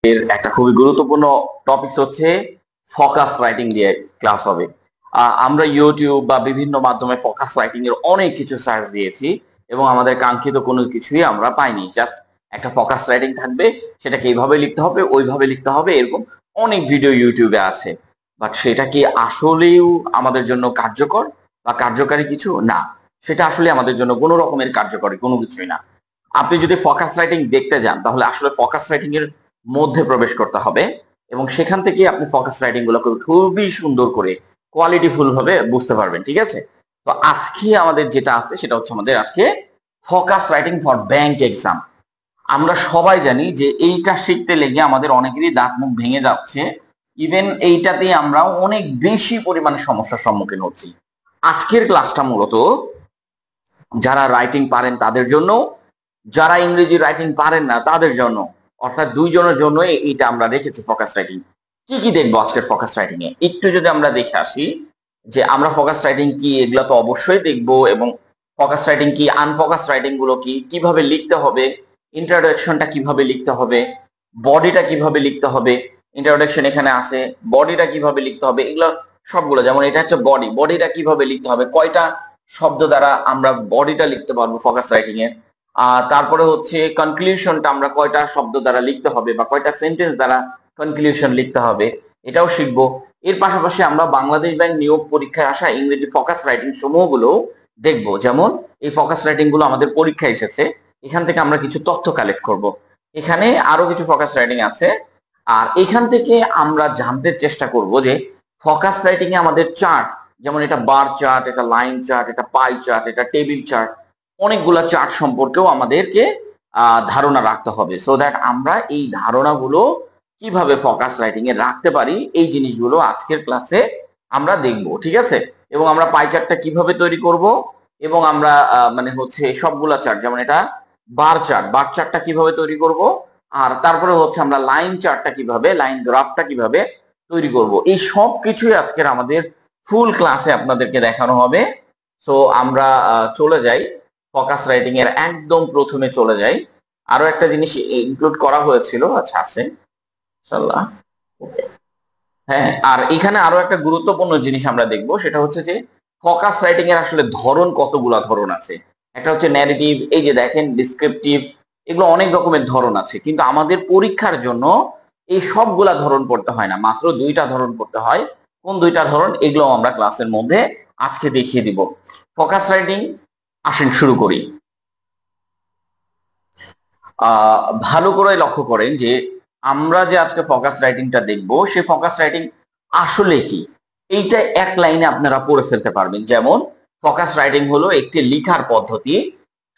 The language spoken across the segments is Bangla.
এর একটা খুবই গুরুত্বপূর্ণ টপিক হচ্ছে ফোকাস রাইটিং দিয়ে ক্লাস হবে। আমরা ইউটিউব বা বিভিন্ন মাধ্যমে ফোকাস রাইটিং এর অনেক কিছু সার্চ দিয়েছি এবং আমাদের কাঙ্ক্ষিত কোনো কিছুই আমরা পাইনি। জাস্ট একটা ফোকাস রাইটিং থাকবে, সেটাকে এইভাবে লিখতে হবে, ওইভাবে লিখতে হবে, এরকম অনেক ভিডিও ইউটিউবে আছে। বাট সেটা কি আসলেও আমাদের জন্য কার্যকর বা কার্যকারী কিছু না? সেটা আসলে আমাদের জন্য কোনো রকমের কার্যকরী কোনো কিছুই না। আপনি যদি ফোকাস রাইটিং দেখতে যান তাহলে আসলে ফোকাস রাইটিং এর মধ্যে প্রবেশ করতে হবে এবং সেখান থেকে আপনি ফোকাস রাইটিং গুলোকে খুবই সুন্দর করে কোয়ালিটিফুল ভাবে বুঝতে পারবেন। ঠিক আছে? তো আজকে আমাদের যেটা আছে সেটা হচ্ছে আমাদের আজকে focus writing for bank exam. আমরা সবাই জানি যে এইটা শিখতে লেগে আমাদের অনেকেরই দাঁত মুখ ভেঙে যাচ্ছে। ইভেন এইটাতে আমরা অনেক বেশি পরিমাণে সমস্যার সম্মুখীন হচ্ছি। আজকের ক্লাসটা মূলত যারা রাইটিং পারেন তাদের জন্য, যারা ইংরেজি রাইটিং পারেন না তাদের জন্য, অর্থাৎ দুইজনের জন্য এইটা আমরা রেখেছি ফোকাস রাইটিং। কি কি দেখবো আজকের ফোকাস রাইটিং এ একটু যদি আমরা দেখে আসি যে আমরা ফোকাস রাইটিং কি, এগুলো তো অবশ্যই দেখবো। এবং ফোকাস রাইটিং কি, আনফোকাস রাইটিং গুলো কি, কিভাবে লিখতে হবে, ইন্ট্রোডাকশনটা কিভাবে লিখতে হবে, বডিটা কিভাবে লিখতে হবে, ইন্ট্রোডাকশন এখানে আছে, বডিটা কিভাবে লিখতে হবে, এগুলো সবগুলো। যেমন এটা হচ্ছে বডি, বডিটা কিভাবে লিখতে হবে, কয়টা শব্দ দ্বারা আমরা বডিটা লিখতে পারবো ফোকাস রাইটিং এর। তারপরে হচ্ছে কনক্লুশনটা আমরা কয়টা শব্দ দ্বারা লিখতে হবে বা কয়টা সেন্টেন্স দ্বারা কনক্লুশন লিখতে হবে, এটাও শিখবো। এর পাশাপাশি আমরা বাংলাদেশ ব্যাংক নিয়োগ পরীক্ষায় আসা ইংরেজি ফোকাস রাইটিং সমূহগুলো দেখবো। যেমন এই ফোকাস রাইটিং গুলো আমাদের পরীক্ষায় এসেছে, এখান থেকে আমরা কিছু তথ্য কালেক্ট করব। এখানে আরো কিছু ফোকাস রাইটিং আছে, আর এখান থেকে আমরা জানতে চেষ্টা করব যে ফোকাস রাইটিং এ আমাদের চার্ট, যেমন এটা বার চার্ট, এটা লাইন চার্ট, এটা পাই চার্ট, এটা টেবিল চার্ট, অনেকগুলা চার্ট সম্পর্কেও আমাদেরকে ধারণা রাখতে হবে, সো দ্যাট আমরা এই ধারণাগুলো কিভাবে ফোকাস রাইটিং এ রাখতে পারি এই জিনিসগুলো আজকের ক্লাসে আমরা দেখব। ঠিক আছে? এবং আমরা পাই চার্টটা কিভাবে তৈরি করব, এবং আমরা মানে হচ্ছে সবগুলা চার্ট, যেমন এটা বার চার্ট, বার চার্টটা কিভাবে তৈরি করব, আর তারপরে হচ্ছে আমরা লাইন চার্টটা কিভাবে, লাইন গ্রাফটা কিভাবে তৈরি করব, এই সব কিছুই আজকের আমাদের ফুল ক্লাসে আপনাদেরকে দেখানো হবে। সো আমরা চলে যাই ফোকাস রাইটিং এর একদম প্রথমে চলে যাই। আরো একটা জিনিস ইনক্লুড করা হয়েছিল, আচ্ছা আছে ইনশাআল্লাহ। ওকে, হ্যাঁ, আর এখানে আরো একটা গুরুত্বপূর্ণ জিনিস আমরা দেখবো, সেটা হচ্ছে যে ফোকাস রাইটিং এর আসলে ধরন, কতগুলা ধরন আছে। একটা হচ্ছে ন্যারেটিভ, এই যে দেখেন ডিসক্রিপটিভ, এগুলো অনেক রকমের ধরন আছে, কিন্তু আমাদের পরীক্ষার জন্য এই সবগুলা ধরন পড়তে হয় না, মাত্র দুইটা ধরন পড়তে হয়। কোন দুইটা ধরন, এগুলো আমরা ক্লাসের মধ্যে আজকে দেখিয়ে দিব। ফোকাস রাইটিং, আসেন শুরু করি। ভালো করে লক্ষ্য করেন যে আমরা যে আজকে ফোকাস রাইটিংটা দেখবো, সেই ফোকাস রাইটিং আসলে কি, এইটা এক লাইনে আপনারা পড়ে ফেলতে পারবেন। যেমন ফোকাস রাইটিং হলো একটি লেখার পদ্ধতি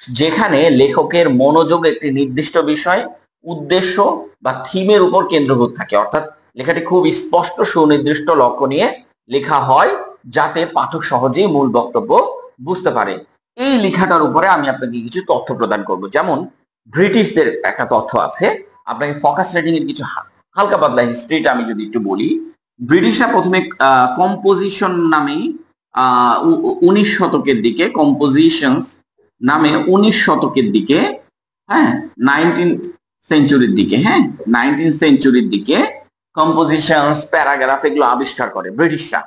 যেখানে লেখকের মনোযোগ একটি নির্দিষ্ট বিষয়, উদ্দেশ্য বা থিমের উপর কেন্দ্রীভূত থাকে। অর্থাৎ লেখাটি খুব স্পষ্ট সুনির্দিষ্ট লক্ষ্য নিয়ে লেখা হয়, যাতে পাঠক সহজেই মূল বক্তব্য বুঝতে পারে। এই লেখাটার উপরে আমি আপনাকে কিছু তথ্য প্রদান করব। যেমন ব্রিটিশদের একটা তথ্য আছে, আপনাকে ফোকাস রাইটিং এর কিছু হালকা পাতলা হিস্ট্রিটা আমি যদি একটু বলি। ব্রিটিশরা প্রথমে কম্পোজিশন নামে 19 শতকের দিকে, কম্পোজিশনস নামে 19 শতকের দিকে, হ্যাঁ, 19th সেঞ্চুরির দিকে, হ্যাঁ, 19th সেঞ্চুরির দিকে কম্পোজিশনস, প্যারাগ্রাফ এগুলো আবিষ্কার করে ব্রিটিশরা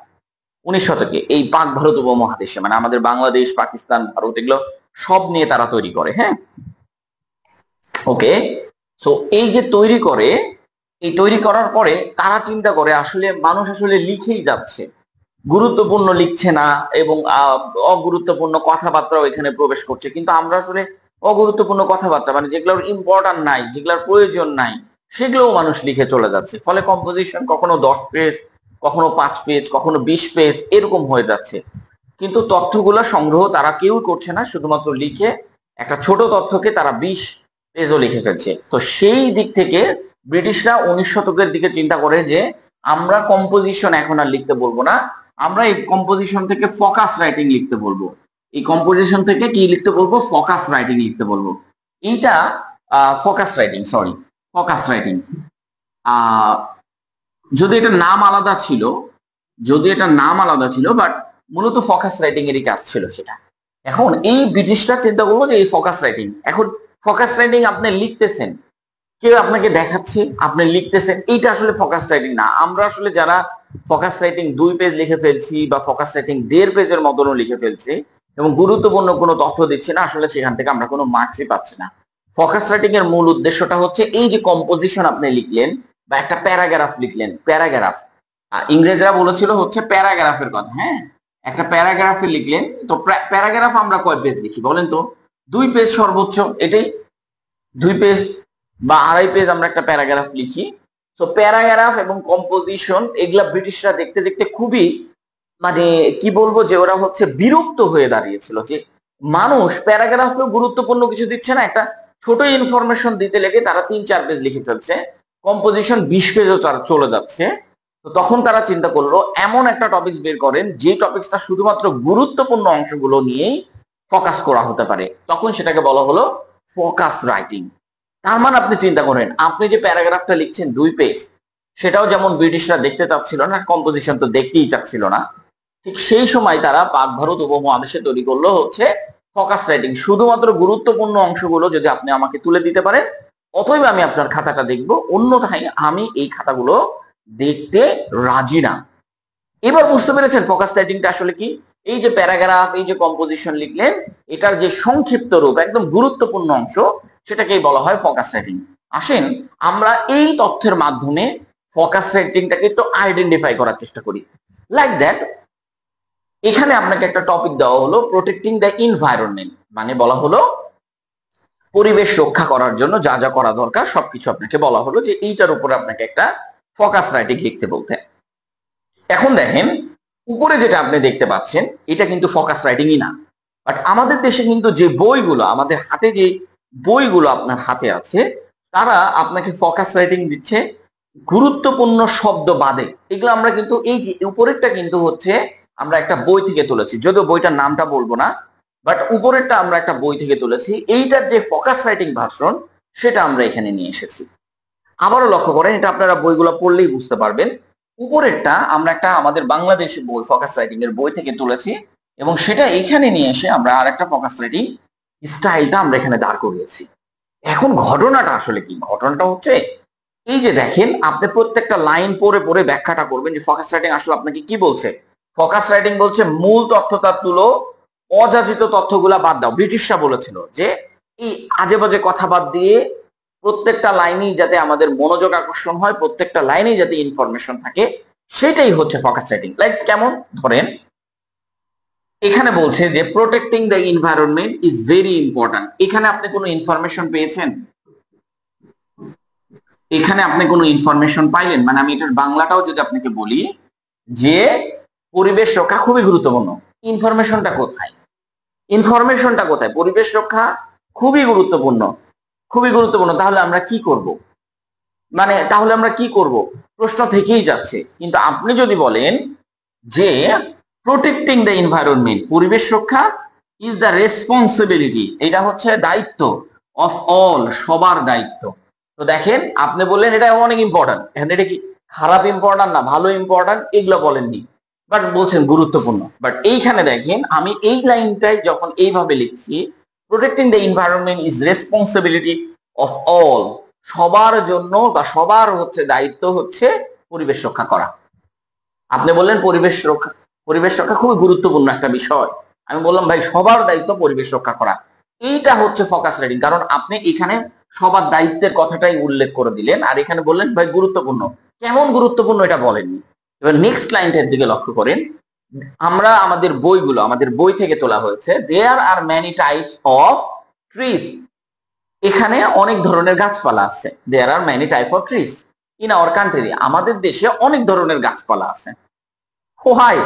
19 শতকে। এই পাক ভারত উপমহাদেশে, মানে আমাদের বাংলাদেশ, পাকিস্তান, ভারত, এগুলো সব নিয়ে তারা তৈরি করে। হ্যাঁ, ওকে। সো এই যে তৈরি করে, এই তৈরি করার পরে তারা চিন্তা করে আসলে মানুষ আসলে লিখেই যাচ্ছে, গুরুত্বপূর্ণ লিখছে না, এবং অগুরুত্বপূর্ণ কথাবার্তাও এখানে প্রবেশ করছে। কিন্তু আমরা আসলে অগুরুত্বপূর্ণ কথাবার্তা, মানে যেগুলোর ইম্পর্টেন্ট নাই, যেগুলোর প্রয়োজন নাই, সেগুলোও মানুষ লিখে চলে যাচ্ছে। ফলে কম্পোজিশন কখনো 10 পেজ, কখনো 5 পেজ, কখনো 20 পেজ এরকম হয়ে যাচ্ছে। কিন্তু তথ্যগুলো সংগ্রহ তারা কেউ করছে না, শুধুমাত্র লিখে একটা ছোট তথ্যকে তারা 20 পেজও লিখে ফেলছে। তো সেই দিক থেকে ব্রিটিশরা 19 শতকের দিকে চিন্তা করে যে আমরা কম্পোজিশন এখন আর লিখতে বলবো না, আমরা এই কম্পোজিশন থেকে ফোকাস রাইটিং লিখতে বলবো। এই কম্পোজিশন থেকে কি লিখতে বলবো, ফোকাস রাইটিং লিখতে বলবো। এইটা focus writing, sorry, focus writing. যদি এটা নাম আলাদা ছিল, যদি এটা নাম আলাদা ছিল, বাট মূলত ফোকাস রাইটিং এরই কাজ ছিল সেটা। এখন এই ব্রিটিশরা চিন্তা করবো যে এই ফোকাস রাইটিং, এখন ফোকাস রাইটিং আপনি লিখতেছেন, কেউ আপনাকে দেখাচ্ছে, আপনি লিখতেছেন, এইটা আসলে ফোকাস রাইটিং না। আমরা আসলে যারা ফোকাস রাইটিং 2 পেজ লিখে ফেলছি বা ফোকাস রাইটিং 1.5 পেজের মতনও লিখে ফেলছি এবং গুরুত্বপূর্ণ কোনো তথ্য দিচ্ছি না, আসলে সেখান থেকে আমরা কোনো মার্কসই পাচ্ছি না। ফোকাস রাইটিং এর মূল উদ্দেশ্যটা হচ্ছে এই যে কম্পোজিশন আপনি লিখলেন বা একটা প্যারাগ্রাফ লিখলেন, প্যারাগ্রাফ ইংরেজরা বলেছিল হচ্ছে প্যারাগ্রাফের কথা, হ্যাঁ, একটা প্যারাগ্রাফে লিখলেন। তো প্যারাগ্রাফ আমরা কয় পেজ লিখি বলেন তো? 2 পেজ সর্বোচ্চ, এটাই 2 পেজ বা 2.5 পেজ আমরা একটা প্যারাগ্রাফ লিখি। তো প্যারাগ্রাফ এবং কম্পোজিশন এগুলা ব্রিটিশরা দেখতে দেখতে খুবই, মানে কি বলবো, যে ওরা হচ্ছে বিরক্ত হয়ে দাঁড়িয়েছিল যে মানুষ প্যারাগ্রাফেও গুরুত্বপূর্ণ কিছু দিচ্ছে না, একটা ছোট ইনফরমেশন দিতে লেগে তারা 3-4 পেজ লিখে ফেলছে, কম্পোজিশন 20 পেজও চলে যাচ্ছে। তো তখন তারা চিন্তা করলো এমন একটা টপিক বের করেন যে টপিকটা শুধুমাত্র গুরুত্বপূর্ণ অংশগুলো নিয়েই ফোকাস করা হতে পারে। তখন সেটাকে বলা হলো ফোকাস রাইটিং। তার মানে আপনি চিন্তা করেন, আপনি যে প্যারাগ্রাফটা লিখছেন 2 পেজ, সেটাও যেমন ব্রিটিশরা দেখতে চাচ্ছিল না, কম্পোজিশন তো দেখতেই চাচ্ছিল না, ঠিক সেই সময় তারা পাক ভারত উপমহাদেশে তৈরি করলো হচ্ছে ফোকাস রাইটিং। শুধুমাত্র গুরুত্বপূর্ণ অংশগুলো যদি আপনি আমাকে তুলে দিতে পারেন, অতএব আমি আপনার খাতাটা দেখব, অন্যথায় আমি এই খাতাগুলো দেখতে রাজি না। এবার বুঝতে পেরেছেন ফোকাস রাইটিংটা আসলে কি? এই যে প্যারাগ্রাফ, এই যে কম্পোজিশন লিখলেন, এটার যে সংক্ষিপ্ত রূপ, একদম গুরুত্বপূর্ণ অংশ, সেটাকেই বলা হয় ফোকাস রাইটিং। আসেন আমরা এই তথ্যের মাধ্যমে ফোকাস রাইটিংটাকে একটু আইডেন্টিফাই করার চেষ্টা করি। লাইক দ্যাট, এখানে আপনাকে একটা টপিক দেওয়া হলো প্রোটেক্টিং দ্য এনভায়রনমেন্ট, মানে বলা হলো পরিবেশ রক্ষা করার জন্য যা যা করা দরকার সবকিছু আপনাকে বলা হলো যে এইটার উপরে আপনাকে একটা ফোকাস রাইটিং লিখতে বলতে। এখন দেখেন, উপরে যেটা আপনি দেখতে পাচ্ছেন এটা কিন্তু ফোকাস রাইটিংই না। বাট আমাদের দেশে কিন্তু যে বইগুলো, আমাদের হাতে যে বইগুলো আপনার হাতে আছে, তারা আপনাকে ফোকাস রাইটিং দিচ্ছে গুরুত্বপূর্ণ শব্দ বাদে। এগুলো আমরা কিন্তু এই যে উপরেরটা কিন্তু হচ্ছে আমরা একটা বই থেকে তুলেছি, যদিও বইটার নামটা বলবো না, বাট উপরেরটা আমরা একটা বই থেকে তুলেছি। এইটার যে ফোকাস রাইটিং ভার্সন সেটা আমরা এখানে নিয়ে এসেছি। আবারও লক্ষ্য করেন, এটা আপনারা বইগুলো পড়লেই বুঝতে পারবেন। উপরেরটা আমরা একটা আমাদের বাংলাদেশি বই, ফোকাস রাইটিং এর বই থেকে তুলেছি এবং সেটা এখানে নিয়ে এসে আমরা আর একটা ফোকাস রাইটিং স্টাইলটা আমরা এখানে দাঁড় করিয়েছি। এখন ঘটনাটা আসলে কি? ঘটনাটা হচ্ছে এই যে দেখেন, আপনি প্রত্যেকটা লাইন পড়ে পড়ে ব্যাখ্যাটা করবেন যে ফোকাস রাইটিং আসলে আপনাকে কি বলছে। ফোকাস রাইটিং বলছে মূল তথ্যটা তুলো, অযাচিত তথ্যগুলা বাদ দাও। ব্রিটিশরা বলেছিল যে এই আজে বাজে কথা বাদ দিয়ে প্রত্যেকটা লাইনেই যাতে আমাদের মনোযোগ আকর্ষণ হয়, প্রত্যেকটা লাইনেই যাতে ইনফরমেশন থাকে, সেটাই হচ্ছে ফোকাস রাইটিং। লাইক কেমন, ধরেন এখানে বলছে যে protecting the environment is very important. এখানে আপনি কোনো ইনফরমেশন পেয়েছেন? এখানে আপনি কোনো ইনফরমেশন পাইলেন? মানে আমি এটার বাংলাটাও যদি আপনাকে বলি যে পরিবেশ রক্ষা খুবই গুরুত্বপূর্ণ, ইনফরমেশনটা কোথায়? ইনফরমেশনটা কোথায়? পরিবেশ রক্ষা খুবই গুরুত্বপূর্ণ, খুবই গুরুত্বপূর্ণ। তাহলে আমরা কি করব? মানে তাহলে আমরা কি করব প্রশ্ন থেকেই যাচ্ছে। কিন্তু আপনি যদি বলেন যে প্রোটেক্টিং দ্য এনভায়রনমেন্ট, পরিবেশ রক্ষা, ইজ দ্য রেসপন্সিবিলিটি, এটা হচ্ছে দায়িত্ব, অফ অল, সবার দায়িত্ব। তো দেখেন, আপনি বললেন এটা অনেক ইম্পর্টেন্ট, এখন এটা কি খারাপ ইম্পর্টেন্ট না ভালো ইম্পর্টেন্ট এগুলো বলেননি, বাট বলছেন গুরুত্বপূর্ণ। বাট এইখানে দেখেন, আমি এই লাইনটাই যখন এইভাবে লিখছি, protecting the environment is responsibility of all, সবার জন্য বা সবার হচ্ছে দায়িত্ব হচ্ছে পরিবেশ রক্ষা করা। আপনি বললেন পরিবেশ রক্ষা, পরিবেশ রক্ষা খুবই গুরুত্বপূর্ণ একটা বিষয়। আমি বললাম ভাই সবার দায়িত্ব পরিবেশ রক্ষা করা। এইটা হচ্ছে ফোকাস রাইটিং, কারণ আপনি এখানে সবার দায়িত্বের কথাটাই উল্লেখ করে দিলেন আর এখানে বললেন ভাই গুরুত্বপূর্ণ। কেমন গুরুত্বপূর্ণ এটা বলেননি। এবার নেক্সট লাইনটার দিকে লক্ষ্য করেন, আমরা আমাদের বইগুলো, আমাদের বই থেকে তোলা হয়েছে, there are many types of trees, এখানে অনেক ধরনের গাছপালা আছে। There are many type of trees in our country, আমাদের দেশে অনেক ধরনের গাছপালা আছে। হোয়াই,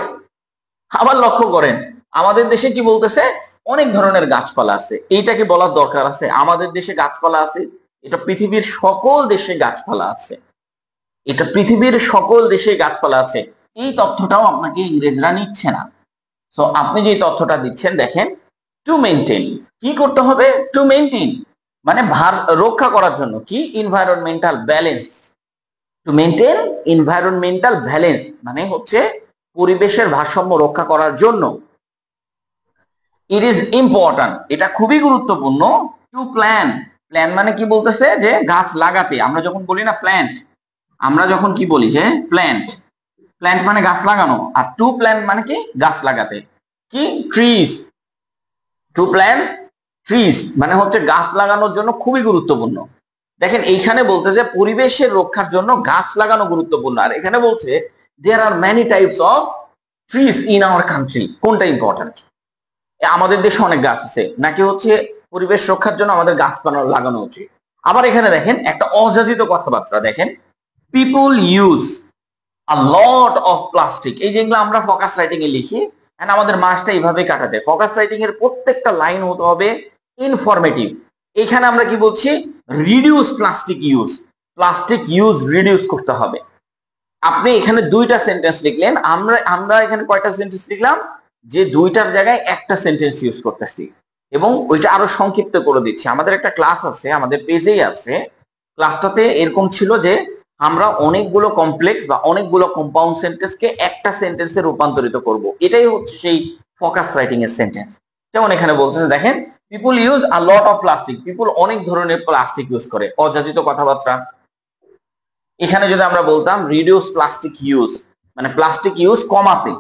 আবার লক্ষ্য করেন আমাদের দেশে কি বলতেছে, অনেক ধরনের গাছপালা আছে। এইটাকে বলার দরকার আছে আমাদের দেশে গাছপালা আছে? এটা পৃথিবীর সকল দেশে গাছপালা আছে, এটা পৃথিবীর সকল দেশে গাছপালা আছে। এই তথ্যটাও আপনাকে ইংরেজরা নিচ্ছে না। তো আপনি যে তথ্যটা দিচ্ছেন, দেখেন, টু মেনটেন, কি করতে হবে? টু মেনটেন মানে রক্ষা করার জন্য, কি environmental balance. To maintain environmental balance মানে হচ্ছে পরিবেশের ভারসাম্য রক্ষা করার জন্য। ইট ইজ ইম্পর্টেন্ট, এটা খুবই গুরুত্বপূর্ণ, টু প্ল্যান, প্ল্যান মানে কি বলতেছে যে গাছ লাগাতে। আমরা যখন বলি না প্ল্যান্ট, আমরা যখন কি বলি যে প্ল্যান্ট, প্ল্যান্ট মানে গাছ লাগানো, আর টু প্ল্যান্ট মানে কি গাছ লাগাতে, কি ট্রিজ, টু প্ল্যান্ট ট্রিজ মানে হচ্ছে গাছ লাগানোর জন্য খুবই গুরুত্বপূর্ণ। দেখেন এইখানে বলতেছে পরিবেশের রক্ষার জন্য গাছ লাগানো গুরুত্বপূর্ণ, আর এখানে বলছে there are many types of trees in our country. কোনটা ইম্পর্টেন্ট? আমাদের দেশে অনেক গাছ আছে নাকি হচ্ছে পরিবেশ রক্ষার জন্য আমাদের গাছ লাগানো উচিত? আবার এখানে দেখেন একটা অযাচিত কথাবার্তা, দেখেন people use a lot of plastic. এই যেগুলো আমরা ফোকাস রাইটিং এ লিখি, এন্ড আমাদের মাসটা এইভাবে কাটাতে। ফোকাস রাইটিং এর প্রত্যেকটা লাইন হতে হবে ইনফরমেটিভ। এখানে আমরা কি বলছি? Reduce plastic use, plastic use reduce করতে হবে। আপনি এখানে দুইটা সেন্টেন্স লিখলেন, আমরা আমরা এখানে কয়টা সেন্টেন্স লিখলাম? যে দুইটার জায়গায় একটা সেন্টেন্স ইউজ করতেছি, এবং ওইটা আরো সংক্ষিপ্ত করে দিচ্ছি। আমাদের একটা ক্লাস আছে, আমাদের পেজেই আছে, ক্লাসটাতে এরকম ছিল যে আমরা অনেকগুলো কমপ্লেক্স বা অনেকগুলো কম্পাউন্ড সেন্টেন্সকে একটা সেন্টেন্সে রূপান্তরিত করব। এটাই হচ্ছে সেই ফোকাস রাইটিং এর সেন্টেন্স। যেমন এখানে বলতেছে দেখেন people use a lot of plastic, people অনেক ধরনের প্লাস্টিক ইউজ করে, অযাচিত কথাবার্তা। এখানে যদি আমরা বলতাম রিডিউস প্লাস্টিক ইউজ, মানে প্লাস্টিক ইউজ কমাতে।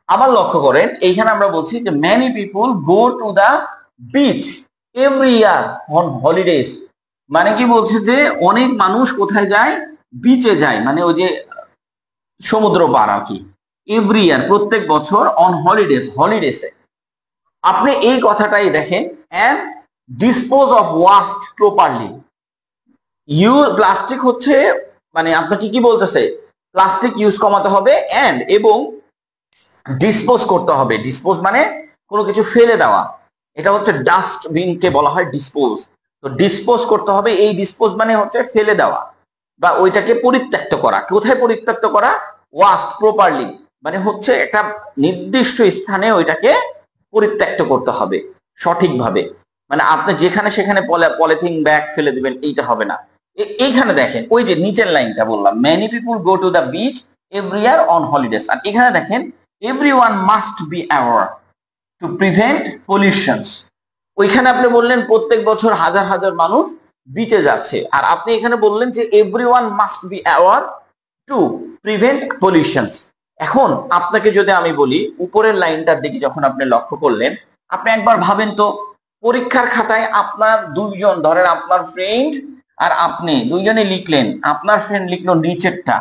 আবার লক্ষ্য করেন এইখানে আমরা বলছি যে many people go to the beach every year on holidays, মানে কি বলছে যে অনেক মানুষ কোথায় যায়? বিচে যায়, মানে ওই যে সমুদ্র পার আর কি। এভরি ইয়ার প্রত্যেক বছর, অন হলিডেজ হলিডেজে। আপনি এই কথাটাই দেখেন, and dispose of waste properly. Plastic হচ্ছে মানে আপনাকে কি বলতেছে? প্লাস্টিক ইউজ কমাতে হবে, এন্ড এবং ডিসপোজ করতে হবে। ডিসপোজ মানে কোনো কিছু ফেলে দেওয়া, এটা হচ্ছে ডাস্টবিনকে বলা হয় ডিসপোজ। তো ডিসপোজ করতে হবে, এই ডিসপোজ মানে হচ্ছে ফেলে দেওয়া বা ওইটাকে পরিত্যক্ত করা। কোথায় পরিত্যক্ত করা? ওয়াস্ট প্রপারলি, মানে হচ্ছে একটা নির্দিষ্ট স্থানে ওইটাকে পরিত্যক্ত করতে হবে সঠিকভাবে। মানে আপনি যেখানে সেখানে পলিথিন ব্যাগ ফেলে দিবেন, এইটা হবে না। এইখানে দেখেন ওই যে নিচের লাইনটা বললাম, many people go to the beach every year on holidays, আর এখানে দেখেন everyone must be aware to prevent pollutions। ওইখানে আপনি বললেন প্রত্যেক বছর হাজার হাজার মানুষ বিচে যাচ্ছে, আর আপনি এখানে বললেন যে everyone must be aware to prevent pollutions। এখন আপনাকে যদি আমি বলি উপরের লাইনটার দিকে যখন আপনি লক্ষ্য করলেন, আপনি একবার ভাবেন তো, পরীক্ষার খাতায় আপনার দুইজন, ধরেন আপনার ফ্রেন্ড আর আপনি দুইজনে লিখলেন, আপনার ফ্রেন্ড লিখলো নিচেরটা,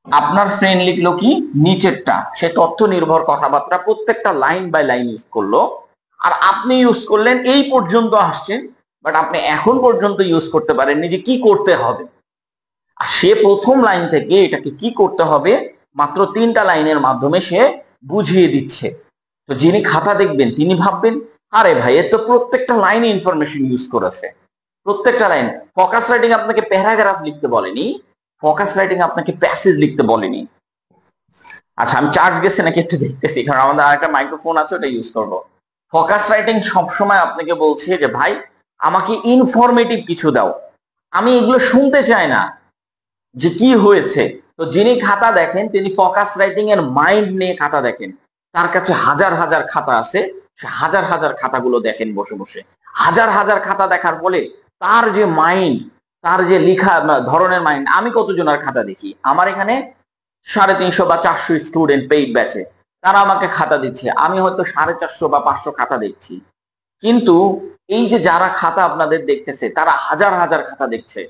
আপনার ফ্রেন্ড লিখলো কি নিচেরটা, সে তথ্য নির্ভর কথাবার্তা প্রত্যেকটা লাইন বাই লাইন ইউজ করলো, আর আপনি ইউজ করলেন এই পর্যন্ত আসছেন, বাট আপনি এখন পর্যন্ত ইউজ করতে পারেননি যে কি করতে হবে। আর সে প্রথম লাইন থেকে এটাকে কি করতে হবে মাত্র 3টা লাইনের মাধ্যমে সে বুঝিয়ে দিচ্ছে। তো যিনি খাতা দেখবেন তিনি ভাববেন আরে ভাই এর তো প্রত্যেকটা লাইনে ইনফরমেশন ইউজ করেছে, প্রত্যেকটা লাইন। ফোকাস রাইটিং আপনাকে প্যারাগ্রাফ লিখতে বলেনি, ফোকাস রাইটিং আপনাকে প্যাসেজ লিখতে বলেনি। আচ্ছা আমি চার্জ গেছে নাকি একটু দেখতেছি, কারণ আমাদের আরেকটা মাইক্রোফোন আছে, ওটা ইউজ করবো। ফোকাস রাইটিং সবসময় আপনাকে বলছে যে ভাই আমাকে ইনফরমেটিভ কিছু দাও, আমি এগুলো শুনতে চাই না যে কি হয়েছে। তো যিনি খাতা দেখেন তিনি ফোকাস রাইটিং এর মাইন্ড নিয়ে খাতা দেখেন, তার কাছে হাজার হাজার খাতা আছে, সে হাজার হাজার খাতাগুলো দেখেন বসে বসে। হাজার হাজার খাতা দেখার ফলে তার যে মাইন্ড, তার যে লেখা ধরনের মাইন্ড। আমি কতজনের খাতা দেখি, আমার এখানে 350 বা 400 স্টুডেন্ট পেইড ব্যাচে, তারা আমাকে খাতা দিচ্ছে, আমি হয়তো 450 বা 500 খাতা দেখছি। কিন্তু এই যে যারা খাতা আপনাদের দেখতেছে তারা হাজার হাজার খাতা দেখছে,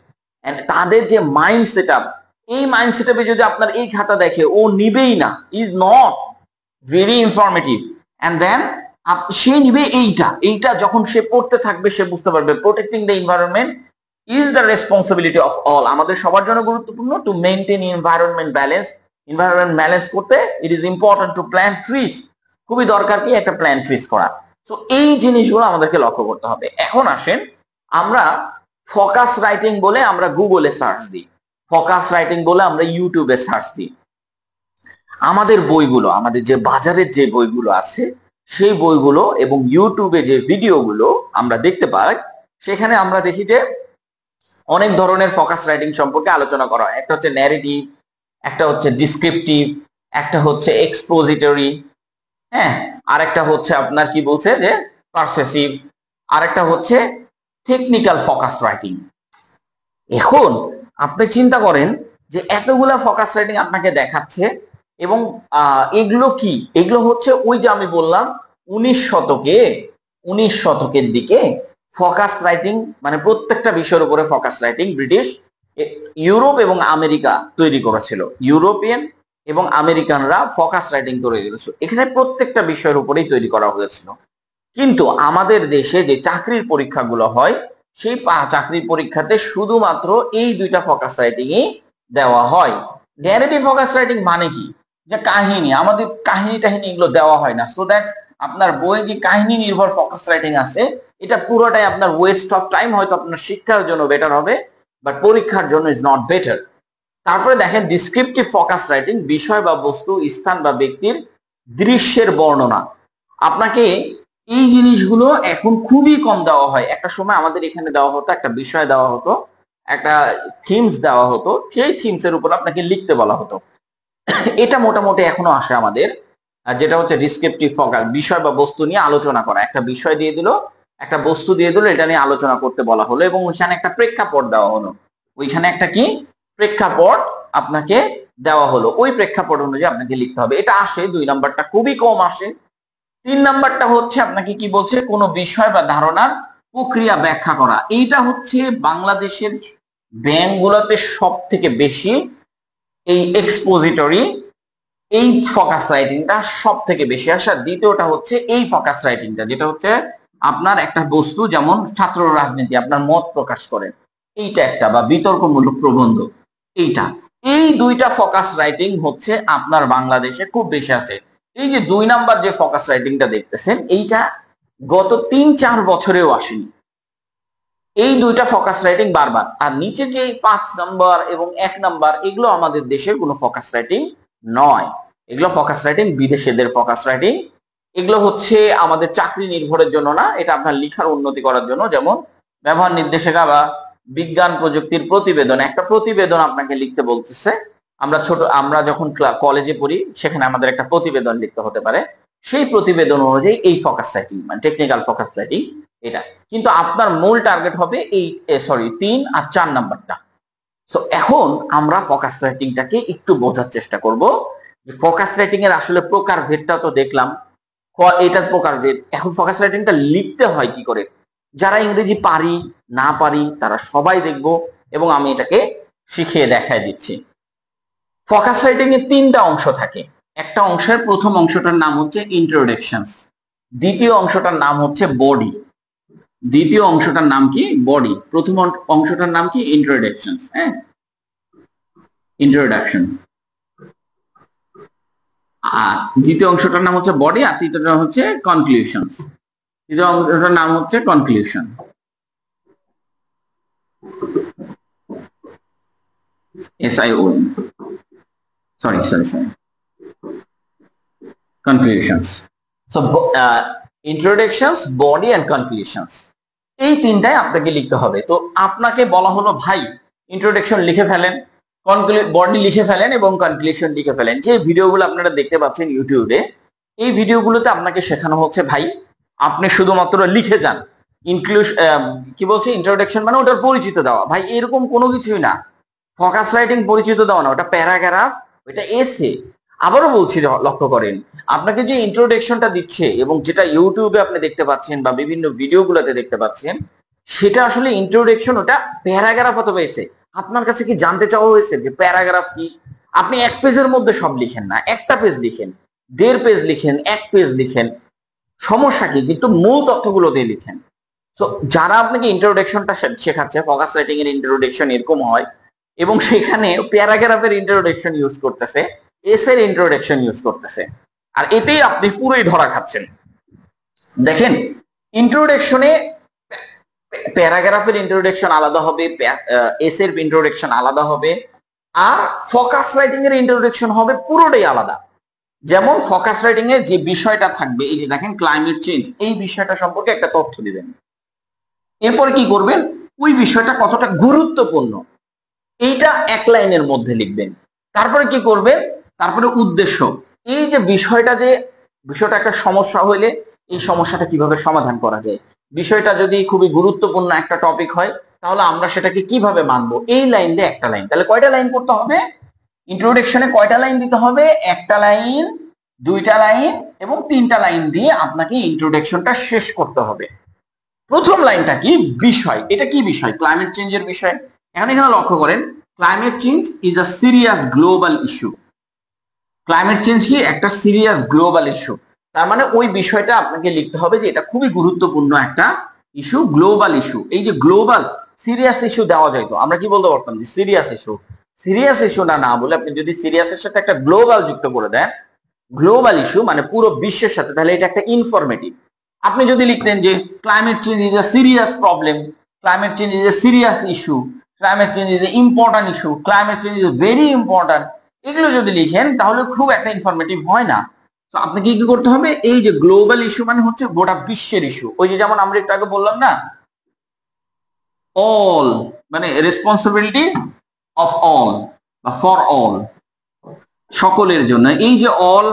and তাদের যে মাইন্ড সেট আপ, এই মাইন্ড সেট আপে যদি আপনার এই খাতা দেখে ও নিবেই না, is not very informative, and then সে নিবে এইটা। এইটা যখন সে পড়তে থাকবে সে বুঝতে পারবে protecting the environment is the responsibility of all. আমাদের সবার জন্য গুরুত্বপূর্ণ to maintain environment balance. Environment balance করতে it is important to plant trees, খুবই দরকার কি একটা প্ল্যান্ট ট্রিজ করা। তো এই জিনিসগুলো আমাদেরকে লক্ষ্য করতে হবে। এখন আসেন আমরা ফোকাস রাইটিং বলে আমরা গুগলে সার্চ দিই, ফোকাস রাইটিং বলে আমরা ইউটিউবে সার্চ দিই। আমাদের বইগুলো, আমাদের যে বাজারের যে বইগুলো আছে সেই বইগুলো এবং ইউটিউবে যে ভিডিওগুলো আমরা দেখতে পাই, সেখানে আমরা দেখি যে অনেক ধরনের ফোকাস রাইটিং সম্পর্কে আলোচনা করা হয়। একটা হচ্ছে ন্যারেটিভ, একটা হচ্ছে ডিসক্রিপটিভ, একটা হচ্ছে এক্সপোজিটরি, হ্যাঁ, আরেকটা হচ্ছে আপনার কি বলছে যে পারসেসিভ, আরেকটা হচ্ছে টেকনিক্যাল ফোকাস রাইটিং। এখন আপনি চিন্তা করেন যে এতগুলা ফোকাস রাইটিং আপনাকে দেখাচ্ছে এবং এগুলো কি, এগুলো হচ্ছে ওই যে আমি বললাম 19 শতকের দিকে ফোকাস রাইটিং, মানে প্রত্যেকটা বিষয়ের উপরে ফোকাস রাইটিং ব্রিটিশ, ইউরোপ এবং আমেরিকা তৈরি করেছিল। ইউরোপিয়ান এবং আমেরিকানরা ফোকাস রাইটিং তৈরি করেছিল, এখানে প্রত্যেকটা বিষয়ের উপরেই তৈরি করা হয়েছিল। কিন্তু আমাদের দেশে যে চাকরির পরীক্ষাগুলো হয় সেই চাকরির পরীক্ষাতে শুধুমাত্র এই দুইটা ফোকাস রাইটিংই দেওয়া হয়। ন্যারেটিভ ফোকাস রাইটিং মানে কি, যে কাহিনী, আমাদের কাহিনী টাহিনী এগুলো দেওয়া হয় না, সো দ্যাট আপনার বইয়ে যে কাহিনী নির্ভর ফোকাস রাইটিং আছে এটা পুরোটাই আপনার ওয়েস্ট অফ টাইম, হয়তো আপনার শিক্ষার জন্য বেটার হবে বাট পরীক্ষার জন্য ইজ নট বেটার। তারপরে দেখেন ডিসক্রিপটিভ ফোকাস রাইটিং, বিষয় বা বস্তু, স্থান বা ব্যক্তির দৃশ্যের বর্ণনা। আপনাকে এই জিনিসগুলো এখন খুবই কম দেওয়া হয়। একটা সময় আমাদের এখানে দেওয়া হতো, একটা বিষয় দেওয়া হতো, একটা থিমস দেওয়া হতো, সেই থিমস এর উপর আপনাকে লিখতে বলা হতো। এটা মোটামুটি এখনো আসে আমাদের, যেটা হচ্ছে ডিসক্রিপটিভ ফোকাস, বিষয় বা বস্তু নিয়ে আলোচনা করা। একটা বিষয় দিয়ে দিল, একটা বস্তু দিয়ে দিল, এটা নিয়ে আলোচনা করতে বলা হলো এবং ওইখানে একটা প্রেক্ষাপট দেওয়া হলো, ওইখানে একটা কি প্রেক্ষাপট আপনাকে দেওয়া হলো, ওই প্রেক্ষাপট অনুযায়ী আপনাকে লিখতে হবে। এটা আসে 2 নাম্বারটা, খুবই কম আসে। 3 নাম্বারটা হচ্ছে আপনাকে কি বলছে, কোনো বিষয় বা ধারণার প্রক্রিয়া ব্যাখ্যা করা। এইটা হচ্ছে বাংলাদেশের ব্যাংকগুলোতে সব থেকে বেশি, এই এক্সপোজিটরি, এই ফোকাস রাইটিংটা সব থেকে বেশি আসে। দ্বিতীয়টা হচ্ছে এই ফোকাস রাইটিংটা, যেটা হচ্ছে আপনার একটা বস্তু, যেমন ছাত্র রাজনীতি, আপনার মত প্রকাশ করেন, এইটা একটা, বা বিতর্কমূলক প্রবন্ধ, এইটা। এই দুইটা ফোকাস রাইটিং হচ্ছে আপনার বাংলাদেশে খুব বেশি আছে। এই যে 2 নাম্বার যে ফোকাস রাইটিংটা দেখতেছেন, এইটা গত 3-4 বছরেও আসেনি। এই দুইটা ফোকাস রাইটিং বারবার। আর নিচে যে 5 নাম্বার এবং 1 নাম্বার, এগুলো আমাদের দেশের কোনো ফোকাস রাইটিং নয়, এগুলো ফোকাস রাইটিং বিদেশেদের ফোকাস রাইটিং। এগুলো হচ্ছে আমাদের চাকরি নির্ভরের জন্য না, এটা আপনার লেখার উন্নতি করার জন্য। যেমন ব্যবহার নির্দেশিকা বা বিজ্ঞান প্রযুক্তির প্রতিবেদন, একটা প্রতিবেদন আপনাকে লিখতে বলতেছে। আমরা যখন কলেজে পড়ি সেখানে আমাদের একটা প্রতিবেদন লিখতে হতে পারে, সেই প্রতিবেদন অনুযায়ী এই ফোকাস রাইটিং, মানে টেকনিক্যাল ফোকাস রাইটিং এটা। কিন্তু আপনার মূল টার্গেট হবে এই 3 আর 4 নাম্বারটা। সো এখন আমরা ফোকাস রাইটিংটাকে একটু বোঝার চেষ্টা করব। ফোকাস রাইটিং এর আসলে প্রকারভেদটা তো দেখলাম, এটার প্রকারভেদ। এখন ফোকাস রাইটিংটা লিখতে হয় কি করে, যারা ইংরেজি পারি না পারি তারা সবাই দেখব এবং আমি এটাকে শিখিয়ে দেখায় দিচ্ছি। ফোকাস রাইটিং এর 3টা অংশ থাকে। একটা অংশের প্রথম অংশটার নাম হচ্ছে ইন্ট্রোডাকশনস, দ্বিতীয় অংশটার নাম হচ্ছে বডি, দ্বিতীয় অংশটার নাম কি বডি, প্রথম অংশটার নাম কি ইন্ট্রোডাকশন। হ্যাঁ, ইন্ট্রোডাকশন। আর দ্বিতীয় অংশটার নাম হচ্ছে বডি, আর তৃতীয়টা হচ্ছে কনক্লুশন। তৃতীয় অংশটার নাম হচ্ছে conclusion. SION, sorry, conclusions. So introductions, body and conclusions, এই 3টাই আপনাকে লিখতে হবে। তো আপনাকে বলা হলো ভাই ইন্ট্রোডাকশন লিখে ফেলেন, বডি লিখে ফেলেন এবং কনক্লুশন লিখে ফেলেন। যে ভিডিওগুলো আপনারা দেখতে পাচ্ছেন ইউটিউবে, এই ভিডিওগুলোতে আপনাকে শেখানো হচ্ছে ভাই আপনি শুধুমাত্র লিখে যান। কি বলছে, ইন্ট্রোডাকশন মানে ওটার পরিচিত দেওয়া। ভাই এরকম কোনো কিছুই না, ফোকাস রাইটিং পরিচিত দেওয়া না, ওটা প্যারাগ্রাফ, ওটা এসে। আবারও বলছি, লক্ষ্য করেন, আপনাকে যে ইন্ট্রোডাকশনটা দিচ্ছে এবং যেটা ইউটিউবে আপনি দেখতে পাচ্ছেন বা বিভিন্ন ভিডিওগুলোতে দেখতে পাচ্ছেন, সেটা আসলে ইন্ট্রোডাকশন, ওটা প্যারাগ্রাফ অথবা এসে। আপনার কাছে কি জানতে চাওয়া হয়েছে যে প্যারাগ্রাফ কি? আপনি 1 পেজের মধ্যে সব লিখেন না, একটা পেজ লিখেন, 1.5 পেজ লিখেন, 1 পেজ লিখেন, সমস্যা কি? কিন্তু মূল তথ্যগুলো দিয়ে লিখেন। তো যারা আপনাকে ইন্ট্রোডাকশনটা শেখাচ্ছে, ফোকাস রাইটিং এর ইন্ট্রোডাকশন এরকম হয় এবং সেখানে প্যারাগ্রাফের ইন্ট্রোডাকশন ইউজ করতেছে, এসের ইন্ট্রোডাকশন ইউজ করতেছে, আর এতেই আপনি পুরোই ধরা খাচ্ছেন। দেখেন, ইন্ট্রোডাকশনে প্যারাগ্রাফের ইন্ট্রোডাকশন আলাদা হবে, এসের ইন্ট্রোডাকশন আলাদা হবে, আর ফোকাস রাইটিং এর ইন্ট্রোডাকশন হবে পুরোটাই আলাদা। যেমন ফোকাস রাইটিং এর যে বিষয়টা থাকবে, এই যে দেখেন ক্লাইমেট চেঞ্জ, এই বিষয়টা সম্পর্কে একটা তথ্য দিবেন। এরপর কি করবেন, ওই বিষয়টা কতটা গুরুত্বপূর্ণ এইটা 1 লাইনের মধ্যে লিখবেন। তারপরে কি করবেন, তারপরে উদ্দেশ্য, এই যে বিষয়টা একটা সমস্যা হইলে এই সমস্যাটা কিভাবে সমাধান করা যায়, বিষয়টা যদি খুবই গুরুত্বপূর্ণ একটা টপিক হয়, তাহলে আমরা সেটাকে কিভাবে মানবো? এই লাইন দিয়ে একটা লাইন, তাহলে কয়টা লাইন করতে হবে? ইন্ট্রোডাকশনে কয়টা লাইন দিতে হবে? একটা লাইন, দুইটা লাইন এবং তিনটা লাইন দিয়ে আপনাকে ইন্ট্রোডাকশনটা শেষ করতে হবে। প্রথম লাইনটা কি? বিষয়। এটা কি বিষয়? ক্লাইমেট চেঞ্জের বিষয়। এখন এখানে লক্ষ্য করেন, climate change is a serious global issue. Climate change কি? একটা সিরিয়াস গ্লোবাল ইস্যু। তার মানে ওই বিষয়টা আপনাকে লিখতে হবে যে এটা খুবই গুরুত্বপূর্ণ একটা ইস্যু, গ্লোবাল ইস্যু। এই যে গ্লোবাল সিরিয়াস ইস্যু দেওয়া যায়, তো আমরা কি বলতে পারতাম যে সিরিয়াস ইস্যু। সিরিয়াস ইস্যুটা না বলে আপনি যদি সিরিয়াসের সাথে একটা গ্লোবাল যুক্ত করে দেন, গ্লোবাল ইস্যু মানে পুরো বিশ্বের সাথে, তাহলে এটা একটা ইনফরমেটিভ। আপনি যদি লিখতেন যে climate change is a serious problem, climate change is a serious issue, climate change is a important issue, climate change is very important, এগুলো যদি লিখেন তাহলে খুব একটা ইনফরমেটিভ হয় না। তো আপনাকে কি করতে হবে? এই যে গ্লোবাল ইস্যু মানে হচ্ছে গোটা বিশ্বের ইস্যু। ওই যে যেমন আমরা একটু আগে বললাম না, অল মানে রেসপন্সিবিলিটি অফ অল বা ফর অল, সকলের জন্য। এই যে অল